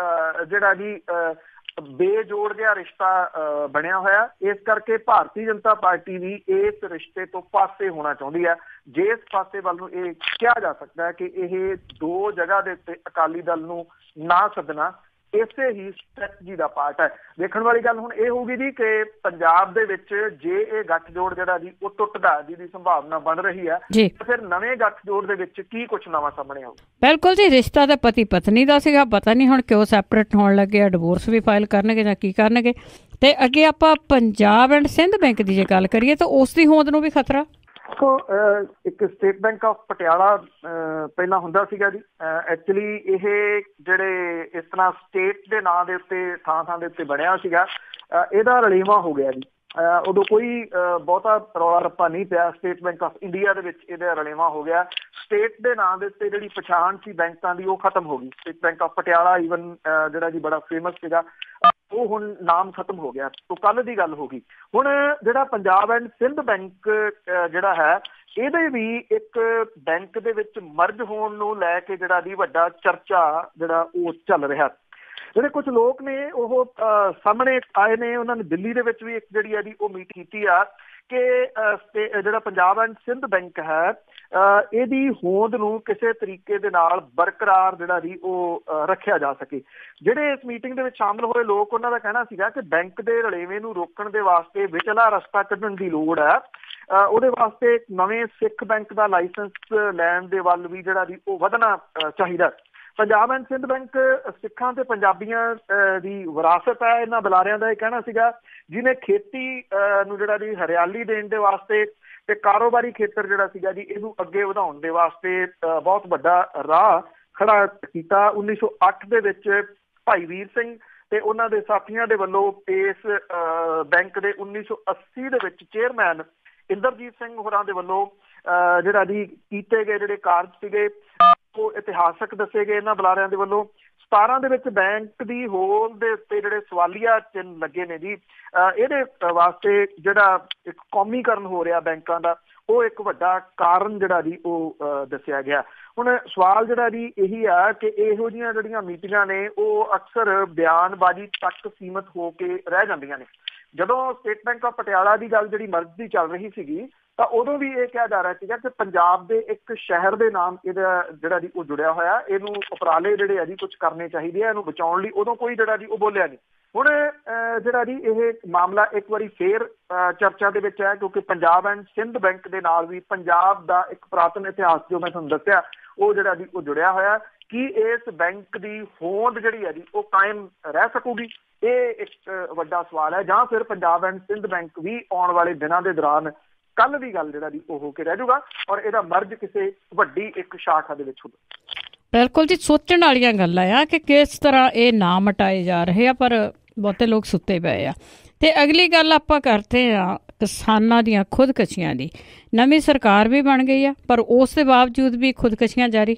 ਜਿਹੜਾ ਜੀ ਬੇਜੋੜ ਜਿਹਾ ਰਿਸ਼ਤਾ ਬਣਿਆ ਹੋਇਆ। ਇਸ ਕਰਕੇ ਭਾਰਤੀ ਜਨਤਾ ਪਾਰਟੀ ਵੀ ਇਸ ਰਿਸ਼ਤੇ ਤੋਂ ਪਾਸੇ ਹੋਣਾ ਚਾਹੁੰਦੀ ਹੈ। ਜਿਸ ਪਾਸੇ ਵੱਲ ਨੂੰ ਇਹ ਕਿਹਾ ਜਾ ਸਕਦਾ ਹੈ ਕਿ ਇਹ ਦੋ ਜਗ੍ਹਾ ਦੇ ਉੱਤੇ ਅਕਾਲੀ ਦਲ ਨੂੰ ਨਾ ਸੱਦਣਾ ਇਸੇ ਹੀ ਸਟ੍ਰੈਟਜੀ ਦਾ ਪਾਰਟ ਹੈ। ਦੇਖਣ ਵਾਲੀ ਗੱਲ ਹੁਣ ਇਹ ਹੋਊਗੀ ਜੀ ਕਿ ਪੰਜਾਬ ਦੇ ਵਿੱਚ ਜੇ ਇਹ ਗੱਠਜੋੜ ਜਿਹੜਾ ਜੀ ਉਹ ਟੁੱਟਦਾ ਜਿਹਦੀ ਸੰਭਾਵਨਾ ਬਣ ਰਹੀ ਹੈ, ਫਿਰ ਨਵੇਂ ਗੱਠਜੋੜ ਦੇ ਵਿੱਚ ਕੀ ਕੁਛ ਨਵਾਂ ਸਾਹਮਣੇ ਆਊ। ਬਿਲਕੁਲ ਜੀ, ਰਿਸ਼ਤਾ ਤਾਂ ਪਤੀ ਪਤਨੀ ਦਾ ਸੀਗਾ, ਪਤਾ ਨਹੀਂ ਹੁਣ ਕਿਉਂ ਸੈਪਰੇਟ ਹੋਣ ਲੱਗੇ ਆ, ਡਿਵੋਰਸ ਵੀ ਫਾਈਲ ਕਰਨਗੇ ਜਾਂ ਕੀ ਕਰਨਗੇ। ਤੇ ਅੱਗੇ ਆਪਾਂ ਪੰਜਾਬ ਐਂਡ ਸਿੰਧ ਬੈਂਕ ਦੀ ਜੇ ਗੱਲ ਕਰੀਏ ਤਾਂ ਉਸ ਦੀ ਹੋਂਦ ਨੂੰ ਵੀ ਖਤਰਾ। ਸੋ ਇੱਕ ਸਟੇਟ ਬੈਂਕ ਆਫ ਪਟਿਆਲਾ ਪਹਿਲਾਂ ਹੁੰਦਾ ਸੀਗਾ ਜੀ। ਐਕਚੁਅਲੀ ਇਹ ਜਿਹੜੇ ਇਸ ਤਰ੍ਹਾਂ ਸਟੇਟ ਦੇ ਨਾਂ ਦੇ ਉੱਤੇ ਥਾਂ ਦੇ ਉੱਤੇ ਬਣਿਆ ਸੀਗਾ, ਇਹਦਾ ਰਲੇਵਾਂ ਹੋ ਗਿਆ ਜੀ। ਉਦੋਂ ਕੋਈ ਬਹੁਤਾ ਰੌਲਾ ਰੱਪਾ ਨਹੀਂ ਪਿਆ। ਸਟੇਟ ਬੈਂਕ ਆਫ ਇੰਡੀਆ ਦੇ ਵਿੱਚ ਇਹਦਾ ਰਲੇਵਾਂ ਹੋ ਗਿਆ। ਸਟੇਟ ਦੇ ਨਾਂ ਦੇ ਉੱਤੇ ਜਿਹੜੀ ਪਛਾਣ ਸੀ ਬੈਂਕਾਂ ਦੀ ਉਹ ਖਤਮ ਹੋ ਗਈ। State bank of Patiala even ਜਿਹੜਾ ਜੀ ਬੜਾ ਫੇਮਸ ਸੀਗਾ, ਉਹ ਹੁਣ ਨਾਮ ਖਤਮ ਹੋ ਗਿਆ। ਤੋਂ ਕੱਲ ਦੀ ਗੱਲ ਹੋ ਗਈ। ਹੁਣ ਜਿਹੜਾ ਪੰਜਾਬ ਐਂਡ ਸਿੰਧ ਬੈਂਕ ਜਿਹੜਾ ਹੈ, ਇਹਦੇ ਵੀ ਇੱਕ ਬੈਂਕ ਦੇ ਵਿੱਚ ਮਰਜ ਹੋਣ ਨੂੰ ਲੈ ਕੇ ਜਿਹੜਾ ਦੀ ਵੱਡਾ ਚਰਚਾ ਜਿਹੜਾ ਉਹ ਚੱਲ ਰਿਹਾ। ਜਿਹੜੇ ਕੁਝ ਲੋਕ ਨੇ ਉਹ ਸਾਹਮਣੇ ਆਏ ਨੇ, ਉਹਨਾਂ ਨੇ ਦਿੱਲੀ ਦੇ ਵਿੱਚ ਵੀ ਇੱਕ ਜਿਹੜੀ ਹੈ ਜੀ ਉਹ ਮੀਟ ਕੀਤੀ ਆ ਕਿ ਜਿਹੜਾ ਪੰਜਾਬ ਐਂਡ ਸਿੰਧ ਬੈਂਕ ਹੈ ਇਹਦੀ ਹੋਂਦ ਨੂੰ ਕਿਸੇ ਤਰੀਕੇ ਦੇ ਨਾਲ ਬਰਕਰਾਰ ਜਿਹੜਾ ਜੀ ਉਹ ਰੱਖਿਆ ਜਾ ਸਕੇ। ਜਿਹੜੇ ਇਸ ਮੀਟਿੰਗ ਦੇ ਵਿੱਚ ਸ਼ਾਮਲ ਹੋਏ ਲੋਕ, ਉਹਨਾਂ ਦਾ ਕਹਿਣਾ ਸੀਗਾ ਕਿ ਬੈਂਕ ਦੇ ਰਲੇਵੇਂ ਨੂੰ ਰੋਕਣ ਦੇ ਵਾਸਤੇ ਵਿਚਲਾ ਰਸਤਾ ਕੱਢਣ ਦੀ ਲੋੜ ਹੈ। ਉਹਦੇ ਵਾਸਤੇ ਨਵੇਂ ਸਿੱਖ ਬੈਂਕ ਦਾ ਲਾਇਸੈਂਸ ਲੈਣ ਦੇ ਵੱਲ ਵੀ ਜਿਹੜਾ ਜੀ ਉਹ ਵਧਣਾ ਚਾਹੀਦਾ। ਪੰਜਾਬ ਐਂਡ ਸਿੰਧ ਬੈਂਕ ਸਿੱਖਾਂ ਤੇ ਪੰਜਾਬੀਆਂ ਦੀ ਵਿਰਾਸਤ ਹੈ, ਇਹਨਾਂ ਬੁਲਾਰਿਆਂ ਦਾ ਇਹ ਕਹਿਣਾ ਸੀਗਾ, ਜਿਹਨੇ ਖੇਤੀ ਨੂੰ ਜਿਹੜਾ ਜੀ ਹਰਿਆਲੀ ਦੇਣ ਦੇ ਵਾਸਤੇ ਤੇ ਕਾਰੋਬਾਰੀ ਖੇਤਰ ਜਿਹੜਾ ਸੀਗਾ ਜੀ ਇਹਨੂੰ ਅੱਗੇ ਵਧਾਉਣ ਦੇ ਵਾਸਤੇ ਬਹੁਤ ਵੱਡਾ ਰਾਹ ਖੜਾ ਕੀਤਾ। 1908 ਦੇ ਵਿੱਚ ਭਾਈ ਵੀਰ ਸਿੰਘ ਤੇ ਉਹਨਾਂ ਦੇ ਸਾਥੀਆਂ ਦੇ ਵੱਲੋਂ ਇਸ ਬੈਂਕ ਦੇ 1980 ਦੇ ਵਿੱਚ ਚੇਅਰਮੈਨ ਇੰਦਰਜੀਤ ਸਿੰਘ ਹੋਰਾਂ ਦੇ ਵੱਲੋਂ ਜਿਹੜਾ ਜੀ ਕੀਤੇ ਗਏ ਜਿਹੜੇ ਕਾਰਜ ਸੀਗੇ ਉਹ ਇਤਿਹਾਸਕ ਦੱਸੇ ਗਏ ਇਹਨਾਂ ਬੁਲਾਰਿਆਂ ਦੇ ਵੱਲੋਂ। 17 ਦੇ ਵਿੱਚ ਬੈਂਕ ਦੀ ਹੋਂਦ ਦੇ ਉੱਤੇ ਜਿਹੜੇ ਸਵਾਲੀਆ ਚਿੰਨ੍ਹ ਲੱਗੇ ਨੇ ਜੀ, ਇਹਦੇ ਵਾਸਤੇ ਜਿਹੜਾ ਇੱਕ ਕੌਮੀਕਰਨ ਹੋ ਰਿਹਾ ਬੈਂਕਾਂ ਦਾ, ਉਹ ਇੱਕ ਵੱਡਾ ਕਾਰਨ ਜਿਹੜਾ ਜੀ ਉਹ ਦੱਸਿਆ ਗਿਆ। ਹੁਣ ਸਵਾਲ ਜਿਹੜਾ ਜੀ ਇਹੀ ਆ ਕਿ ਇਹੋ ਜਿਹੀਆਂ ਜਿਹੜੀਆਂ ਮੀਟਿੰਗਾਂ ਨੇ ਉਹ ਅਕਸਰ ਬਿਆਨਬਾਜ਼ੀ ਤੱਕ ਸੀਮਤ ਹੋ ਕੇ ਰਹਿ ਜਾਂਦੀਆਂ ਨੇ। ਜਦੋਂ ਸਟੇਟ ਬੈਂਕ ਆਫ ਪਟਿਆਲਾ ਦੀ ਗੱਲ ਜਿਹੜੀ ਮਰਜ਼ ਦੀ ਚੱਲ ਰਹੀ ਸੀਗੀ ਤਾਂ ਉਦੋਂ ਵੀ ਇਹ ਕਿਹਾ ਜਾ ਰਿਹਾ ਸੀਗਾ ਕਿ ਪੰਜਾਬ ਦੇ ਇੱਕ ਸ਼ਹਿਰ ਦੇ ਨਾਮ ਇਹਦਾ ਜਿਹੜਾ ਜੀ ਉਹ ਜੁੜਿਆ ਹੋਇਆ, ਇਹਨੂੰ ਉਪਰਾਲੇ ਜਿਹੜੇ ਆ ਜੀ ਕੁਛ ਕਰਨੇ ਚਾਹੀਦੇ ਆ ਇਹਨੂੰ ਬਚਾਉਣ ਲਈ। ਉਦੋਂ ਕੋਈ ਜਿਹੜਾ ਜੀ ਉਹ ਬੋਲਿਆ ਨਹੀਂ। ਹੁਣ ਜਿਹੜਾ ਜੀ ਇਹ ਮਾਮਲਾ ਇੱਕ ਵਾਰੀ ਫੇਰ ਚਰਚਾ ਦੇ ਵਿੱਚ ਹੈ, ਕਿਉਂਕਿ ਪੰਜਾਬ ਐਂਡ ਸਿੰਧ ਬੈਂਕ ਦੇ ਨਾਲ ਵੀ ਪੰਜਾਬ ਦਾ ਇੱਕ ਪੁਰਾਤਨ ਇਤਿਹਾਸ ਜੋ ਮੈਂ ਤੁਹਾਨੂੰ ਦੱਸਿਆ ਉਹ ਜਿਹੜਾ ਜੀ ਉਹ ਜੁੜਿਆ ਹੋਇਆ। ਕੀ ਇਸ ਬੈਂਕ ਦੀ ਹੋਂਦ ਜਿਹੜੀ ਹੈ ਜੀ ਉਹ ਕਾਇਮ ਰਹਿ ਸਕੂਗੀ? ਇਹ ਇੱਕ ਵੱਡਾ ਸਵਾਲ ਹੈ। ਜਾਂ ਫਿਰ ਪੰਜਾਬ ਐਂਡ ਸਿੰਧ ਬੈਂਕ ਵੀ ਆਉਣ ਵਾਲੇ ਦਿਨਾਂ ਦੇ ਦੌਰਾਨ ਕੱਲ ਦੀ ਗੱਲ ਜਿਹੜਾ ਜੀ ਉਹ ਹੋ ਕੇ ਰਹਿ ਜਾਊਗਾ ਔਰ ਇਹਦਾ ਮਰਜ ਕਿਸੇ ਵੱਡੀ ਇੱਕ ਸ਼ਾਖਾ ਦੇ ਵਿੱਚ ਹੋਊਗਾ। ਬਿਲਕੁਲ ਜੀ, ਸੋਚਣ ਵਾਲੀਆਂ ਗੱਲਾਂ ਆ ਕਿ ਕਿਸ ਤਰ੍ਹਾਂ ਇਹ ਨਾ ਮਟਾਏ ਜਾ ਰਹੇ ਆ, ਪਰ ਬਹੁਤੇ ਲੋਕ ਸੁੱਤੇ ਪਏ ਆ। ਤੇ ਅਗਲੀ ਗੱਲ ਆਪਾਂ ਕਰਦੇ ਆ ਕਿਸਾਨਾਂ ਦੀਆਂ ਖੁਦਕਸ਼ੀਆਂ ਦੀ। ਨਵੀਂ ਸਰਕਾਰ ਵੀ ਬਣ ਗਈ ਆ, ਪਰ ਉਸ ਦੇ ਬਾਵਜੂਦ ਵੀ ਖੁਦਕਸ਼ੀਆਂ ਜਾਰੀ।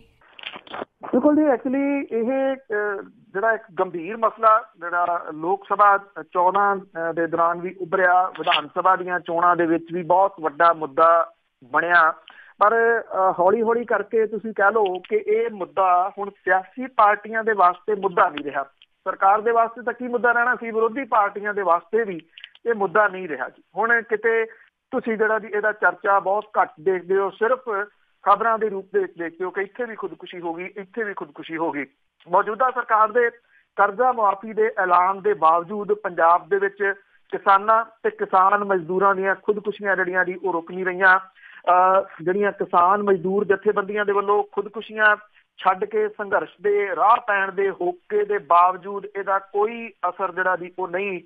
ਬਿਲਕੁਲ ਜੀ, ਐਕਚੁਅਲੀ ਇਹ ਜਿਹੜਾ ਇੱਕ ਗੰਭੀਰ ਮਸਲਾ ਜਿਹੜਾ ਲੋਕ ਸਭਾ ਚੋਣਾਂ ਦੇ ਦੌਰਾਨ ਵੀ ਉੱਭਰਿਆ, ਵਿਧਾਨ ਸਭਾ ਦੀਆਂ ਚੋਣਾਂ ਦੇ ਵਿੱਚ ਵੀ ਬਹੁਤ ਵੱਡਾ ਮੁੱਦਾ ਬਣਿਆ। ਪਰ ਹੌਲੀ-ਹੌਲੀ ਕਰਕੇ ਤੁਸੀਂ ਕਹਿ ਲਓ ਕਿ ਇਹ ਮੁੱਦਾ ਹੁਣ ਸਿਆਸੀ ਪਾਰਟੀਆਂ ਦੇ ਵਾਸਤੇ ਮੁੱਦਾ ਨਹੀਂ ਰਿਹਾ। ਸਰਕਾਰ ਦੇ ਵਾਸਤੇ ਤਾਂ ਕੀ ਮੁੱਦਾ ਰਹਿਣਾ ਸੀ, ਵਿਰੋਧੀ ਪਾਰਟੀਆਂ ਦੇ ਵਾਸਤੇ ਵੀ ਇਹ ਮੁੱਦਾ ਨਹੀਂ ਰਿਹਾ ਜੀ। ਹੁਣ ਕਿਤੇ ਤੁਸੀਂ ਜਿਹੜਾ ਜੀ ਇਹਦਾ ਚਰਚਾ ਬਹੁਤ ਘੱਟ ਦੇਖਦੇ ਹੋ, ਸਿਰਫ ਖਬਰਾਂ ਦੇ ਰੂਪ ਦੇ ਵਿੱਚ ਦੇਖਦੇ ਹੋ ਕਿ ਇੱਥੇ ਵੀ ਖੁਦਕੁਸ਼ੀ ਹੋ ਗਈ, ਇੱਥੇ ਵੀ ਖੁਦਕੁਸ਼ੀ ਹੋ ਗਈ। ਮੌਜੂਦਾ ਸਰਕਾਰ ਦੇ ਕਰਜ਼ਾ ਮੁਆਫੀ ਦੇ ਐਲਾਨ ਦੇ ਬਾਵਜੂਦ ਪੰਜਾਬ ਦੇ ਵਿੱਚ ਕਿਸਾਨਾਂ ਤੇ ਕਿਸਾਨ ਮਜ਼ਦੂਰਾਂ ਦੀਆਂ ਖੁਦਕੁਸ਼ੀਆਂ ਜਿਹੜੀਆਂ ਜੀ ਉਹ ਰੁਕ ਨਹੀਂ ਰਹੀਆਂ। ਜਿਹੜੀਆਂ ਕਿਸਾਨ ਮਜ਼ਦੂਰ ਜਥੇਬੰਦੀਆਂ ਦੇ ਵੱਲੋਂ ਖੁਦਕੁਸ਼ੀਆਂ ਛੱਡ ਕੇ ਸੰਘਰਸ਼ ਦੇ ਰਾਹ ਪੈਣ ਦੇ ਹੋਕੇ ਦੇ ਬਾਵਜੂਦ ਇਹਦਾ ਕੋਈ ਅਸਰ ਜਿਹੜਾ ਜੀ ਉਹ ਨਹੀਂ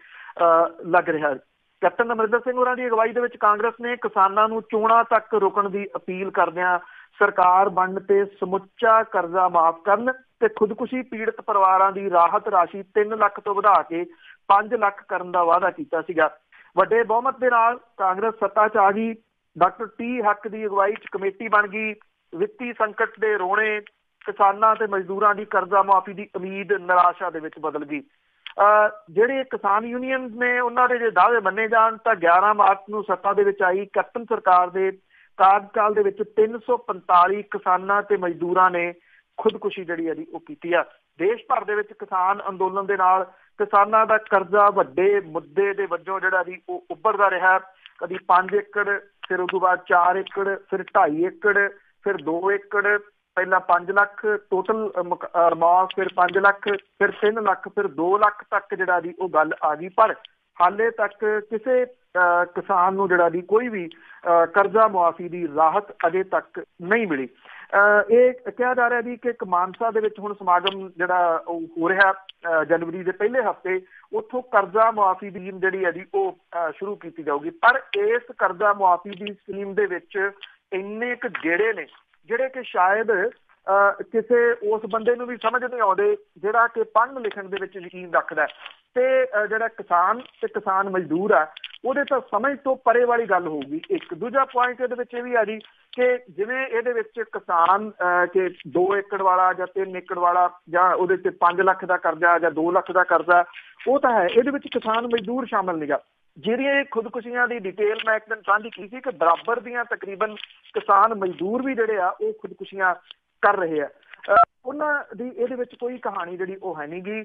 ਲੱਗ ਰਿਹਾ। ਕੈਪਟਨ ਅਮਰਿੰਦਰ ਸਿੰਘ ਹੋਰਾਂ ਦੀ ਅਗਵਾਈ ਦੇ ਵਿੱਚ ਕਾਂਗਰਸ ਨੇ ਕਿਸਾਨਾਂ ਨੂੰ ਚੋਣਾਂ ਤੱਕ ਰੁਕਣ ਦੀ ਅਪੀਲ ਕਰਦਿਆਂ ਸਰਕਾਰ ਬਣਨ ਤੇ ਸਮੁੱਚਾ ਕਰਜ਼ਾ ਮਾਫ਼ ਕਰਨ ਤੇ ਖੁਦਕੁਸ਼ੀ ਪੀੜਤ ਪਰਿਵਾਰਾਂ ਦੀ ਰਾਹਤ ਰਾਸ਼ੀ 3 ਲੱਖ ਤੋਂ ਵਧਾ ਕੇ 5 ਲੱਖ ਕਰਨ ਦਾ ਵਾਅਦਾ ਕੀਤਾ ਸੀਗਾ। ਵੱਡੇ ਬਹੁਮਤ ਦੇ ਨਾਲ ਕਾਂਗਰਸ ਸੱਤਾ 'ਚ ਆ ਗਈ। ਡਾਕਟਰ ਟੀ ਹੱਕ ਦੀ ਅਗਵਾਈ 'ਚ ਕਮੇਟੀ ਬਣ ਗਈ। ਵਿੱਤੀ ਸੰਕਟ ਦੇ ਰੋਣੇ ਕਿਸਾਨਾਂ ਤੇ ਮਜ਼ਦੂਰਾਂ ਦੀ ਕਰਜ਼ਾ ਮੁਆਫੀ ਦੀ ਉਮੀਦ ਨਿਰਾਸ਼ਾ ਦੇ ਵਿੱਚ ਬਦਲ ਗਈ। ਜਿਹੜੇ ਕਿਸਾਨ ਯੂਨੀਅਨ ਨੇ ਉਹਨਾਂ ਦੇ ਜੇ ਦਾਅਵੇ ਮੰਨੇ ਜਾਣ ਤਾਂ 11 ਮਾਰਚ ਨੂੰ ਸੱਤਾ ਦੇ ਵਿੱਚ ਆਈ ਕੈਪਟਨ ਸਰਕਾਰ ਦੇ ਕਾਰਜਕਾਲ ਦੇ ਵਿੱਚ 345 ਕਿਸਾਨਾਂ ਤੇ ਮਜ਼ਦੂਰਾਂ ਨੇ ਖੁਦਕੁਸ਼ੀ ਜਿਹੜੀ ਹੈ ਜੀ ਉਹ ਕੀਤੀ ਆ। ਦੇਸ਼ ਭਰ ਦੇ ਵਿੱਚ ਕਿਸਾਨ ਅੰਦੋਲਨ ਦੇ ਨਾਲ ਕਿਸਾਨਾਂ ਦਾ ਕਰਜ਼ਾ ਵੱਡੇ ਮੁੱਦੇ ਦੇ ਵਜੋਂ ਜਿਹੜਾ ਜੀ ਉਹ ਉੱਭਰਦਾ ਰਿਹਾ। ਕਦੀ 5 ਏਕੜ, ਫਿਰ ਉਸ ਤੋਂ ਬਾਅਦ 4 ਏਕੜ, ਫਿਰ 2.5 ਏਕੜ, ਫਿਰ 2 ਏਕੜ, ਪਹਿਲਾਂ 5 ਲੱਖ ਟੋਟਲ ਅਮਾਉਂਟ, ਫਿਰ 5 ਲੱਖ, ਫਿਰ 3 ਲੱਖ, ਫਿਰ 2 ਲੱਖ ਤੱਕ ਜਿਹੜਾ ਜੀ ਉਹ ਗੱਲ ਆ ਗਈ। ਪਰ ਹਾਲੇ ਤੱਕ ਕਿਸੇ ਕਿਸਾਨ ਨੂੰ ਜਿਹੜਾ ਜੀ ਕੋਈ ਵੀ ਕਰਜ਼ਾ ਮੁਆਫੀ ਦੀ ਰਾਹਤ ਅਜੇ ਤੱਕ ਨਹੀਂ ਮਿਲੀ। ਇਹ ਕਿਹਾ ਜਾ ਰਿਹਾ ਜੀ ਕਿ ਇੱਕ ਮਾਨਸਾ ਦੇ ਵਿੱਚ ਹੁਣ ਸਮਾਗਮ ਜਿਹੜਾ ਉਹ ਹੋ ਰਿਹਾ ਜਨਵਰੀ ਦੇ ਪਹਿਲੇ ਹਫ਼ਤੇ, ਉੱਥੋਂ ਕਰਜ਼ਾ ਮੁਆਫੀ ਦੀ ਸਕੀਮ ਜਿਹੜੀ ਹੈ ਜੀ ਉਹ ਸ਼ੁਰੂ ਕੀਤੀ ਜਾਊਗੀ। ਪਰ ਇਸ ਕਰਜ਼ਾ ਮੁਆਫੀ ਦੀ ਸਕੀਮ ਦੇ ਵਿੱਚ ਇੰਨੇ ਕੁ ਗੇੜੇ ਨੇ ਜਿਹੜੇ ਕਿ ਸ਼ਾਇਦ ਕਿਸੇ ਉਸ ਬੰਦੇ ਨੂੰ ਵੀ ਸਮਝ ਨਹੀਂ ਆਉਂਦੇ ਜਿਹੜਾ ਕਿ ਪੜ੍ਹਨ ਲਿਖਣ ਦੇ ਵਿੱਚ ਯਕੀਨ ਰੱਖਦਾ ਤੇ ਜਿਹੜਾ ਕਿਸਾਨ ਤੇ ਕਿਸਾਨ ਮਜ਼ਦੂਰ ਆ ਉਹਦੇ ਤਾਂ ਸਮਝ ਤੋਂ ਪਰੇ ਵਾਲੀ ਗੱਲ ਹੋਊਗੀ। ਇੱਕ ਦੂਜਾ ਪੁਆਇੰਟ ਇਹਦੇ ਵਿੱਚ ਇਹ ਵੀ ਆ ਜੀ ਕਿ ਜਿਵੇਂ ਇਹਦੇ ਵਿੱਚ ਕਿਸਾਨ ਕਿ 2 ਏਕੜ ਵਾਲਾ ਜਾਂ 3 ਏਕੜ ਵਾਲਾ ਜਾਂ ਉਹਦੇ 'ਚ 5 ਲੱਖ ਦਾ ਕਰਜ਼ਾ ਜਾਂ 2 ਲੱਖ ਦਾ ਕਰਜ਼ਾ ਉਹ ਤਾਂ ਹੈ, ਇਹਦੇ ਵਿੱਚ ਕਿਸਾਨ ਮਜ਼ਦੂਰ ਸ਼ਾਮਲ ਨੀਗਾ। ਜਿਹੜੀਆਂ ਇਹ ਖੁਦਕੁਸ਼ੀਆਂ ਦੀ ਡਿਟੇਲ ਮੈਂ ਇੱਕ ਦਿਨ ਸਾਂਝੀ ਕੀਤੀ ਕਿ ਬਰਾਬਰ ਦੀਆਂ ਤਕਰੀਬਨ ਕਿਸਾਨ ਮਜ਼ਦੂਰ ਵੀ ਜਿਹੜੇ ਆ ਉਹ ਖੁਦਕੁਸ਼ੀਆਂ ਕਰ ਰਹੇ ਆ। ਉਹਨਾਂ ਦੀ ਇਹਦੇ ਵਿੱਚ ਕੋਈ ਕਹਾਣੀ ਜਿਹੜੀ ਉਹ ਹੈ ਨੀ ਗੀ।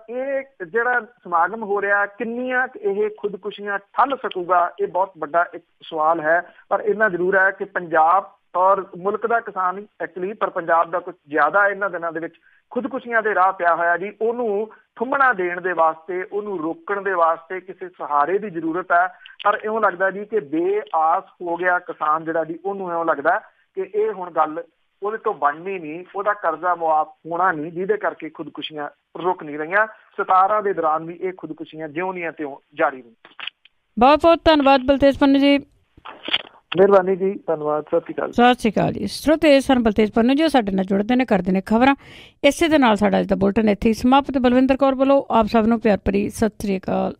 ਇਹ ਜਿਹੜਾ ਸਮਾਗਮ ਹੋ ਰਿਹਾ ਕਿੰਨੀਆਂ ਇਹ ਖੁਦਕੁਸ਼ੀਆਂ ਠੱਲ ਸਕੂਗਾ ਇਹ ਬਹੁਤ ਵੱਡਾ ਇੱਕ ਸਵਾਲ ਹੈ। ਪਰ ਇੰਨਾ ਜ਼ਰੂਰ ਹੈ ਕਿ ਪੰਜਾਬ ਔਰ ਮੁਲਕ ਦਾ ਕਿਸਾਨ ਐਕਚੁਅਲੀ, ਪਰ ਪੰਜਾਬ ਦਾ ਕੁਝ ਜ਼ਿਆਦਾ ਇਹਨਾਂ ਦਿਨਾਂ ਦੇ ਵਿੱਚ ਖੁਦਕੁਸ਼ੀਆਂ ਦੇ ਰਾਹ ਪਿਆ ਹੋਇਆ ਜੀ। ਉਹਨੂੰ ਥੰਮਣਾ ਦੇਣ ਦੇ ਵਾਸਤੇ, ਉਹਨੂੰ ਰੋਕਣ ਦੇ ਵਾਸਤੇ ਕਿਸੇ ਸਹਾਰੇ ਦੀ ਜ਼ਰੂਰਤ ਹੈ। ਪਰ ਇਉਂ ਲੱਗਦਾ ਜੀ ਕਿ ਬੇਆਸ ਹੋ ਗਿਆ ਕਿਸਾਨ ਜਿਹੜਾ ਜੀ, ਉਹਨੂੰ ਇਉਂ ਲੱਗਦਾ ਕਿ ਇਹ ਹੁਣ ਗੱਲ ਉਹਦੇ ਤੋਂ ਬਣਨੀ ਨਹੀਂ, ਉਹਦਾ ਕਰਜ਼ਾ ਮੁਆਫ ਹੋਣਾ ਨਹੀਂ, ਜਿਹਦੇ ਕਰਕੇ ਖੁਦਕੁਸ਼ੀਆਂ ਰੁਕ ਨਹੀਂ ਰਹੀਆਂ। 17 ਦੇ ਦੌਰਾਨ ਵੀ ਇਹ ਖੁਦਕੁਸ਼ੀਆਂ ਜਿਉਂ ਦੀਆਂ ਤਿਉਂ ਜਾਰੀ ਨੇ। ਬਹੁਤ ਬਹੁਤ ਧੰਨਵਾਦ ਬਲਤੇਜ ਪੰਨੂ ਜੀ। ਮਿਹਰਬਾਨੀ ਜੀ, ਧੰਨਵਾਦ। ਸਤਿ ਸ਼੍ਰੀ ਅਕਾਲ। ਸਤਿ ਸ਼੍ਰੀ ਅਕਾਲ ਜੀ। ਸਰੋਤੇ ਸਨ ਬਲਤੇਜ ਪੰਨੂ ਜੀ, ਸਾਡੇ ਨਾਲ ਜੁੜਦੇ ਨੇ, ਕਰਦੇ ਨੇ ਖਬਰਾਂ। ਇਸੇ ਦੇ ਨਾਲ ਸਾਡਾ ਅੱਜ ਦਾ ਬੁਲਟਨ ਇੱਥੇ ਹੀ ਸਮਾਪਤ। ਬਲਵਿੰਦਰ ਕੌਰ ਵੱਲੋਂ ਆਪ ਸਭ ਨੂੰ ਪਿਆਰ ਭਰੀ ਸਤਿ ਸ਼੍ਰੀ ਅਕਾਲ।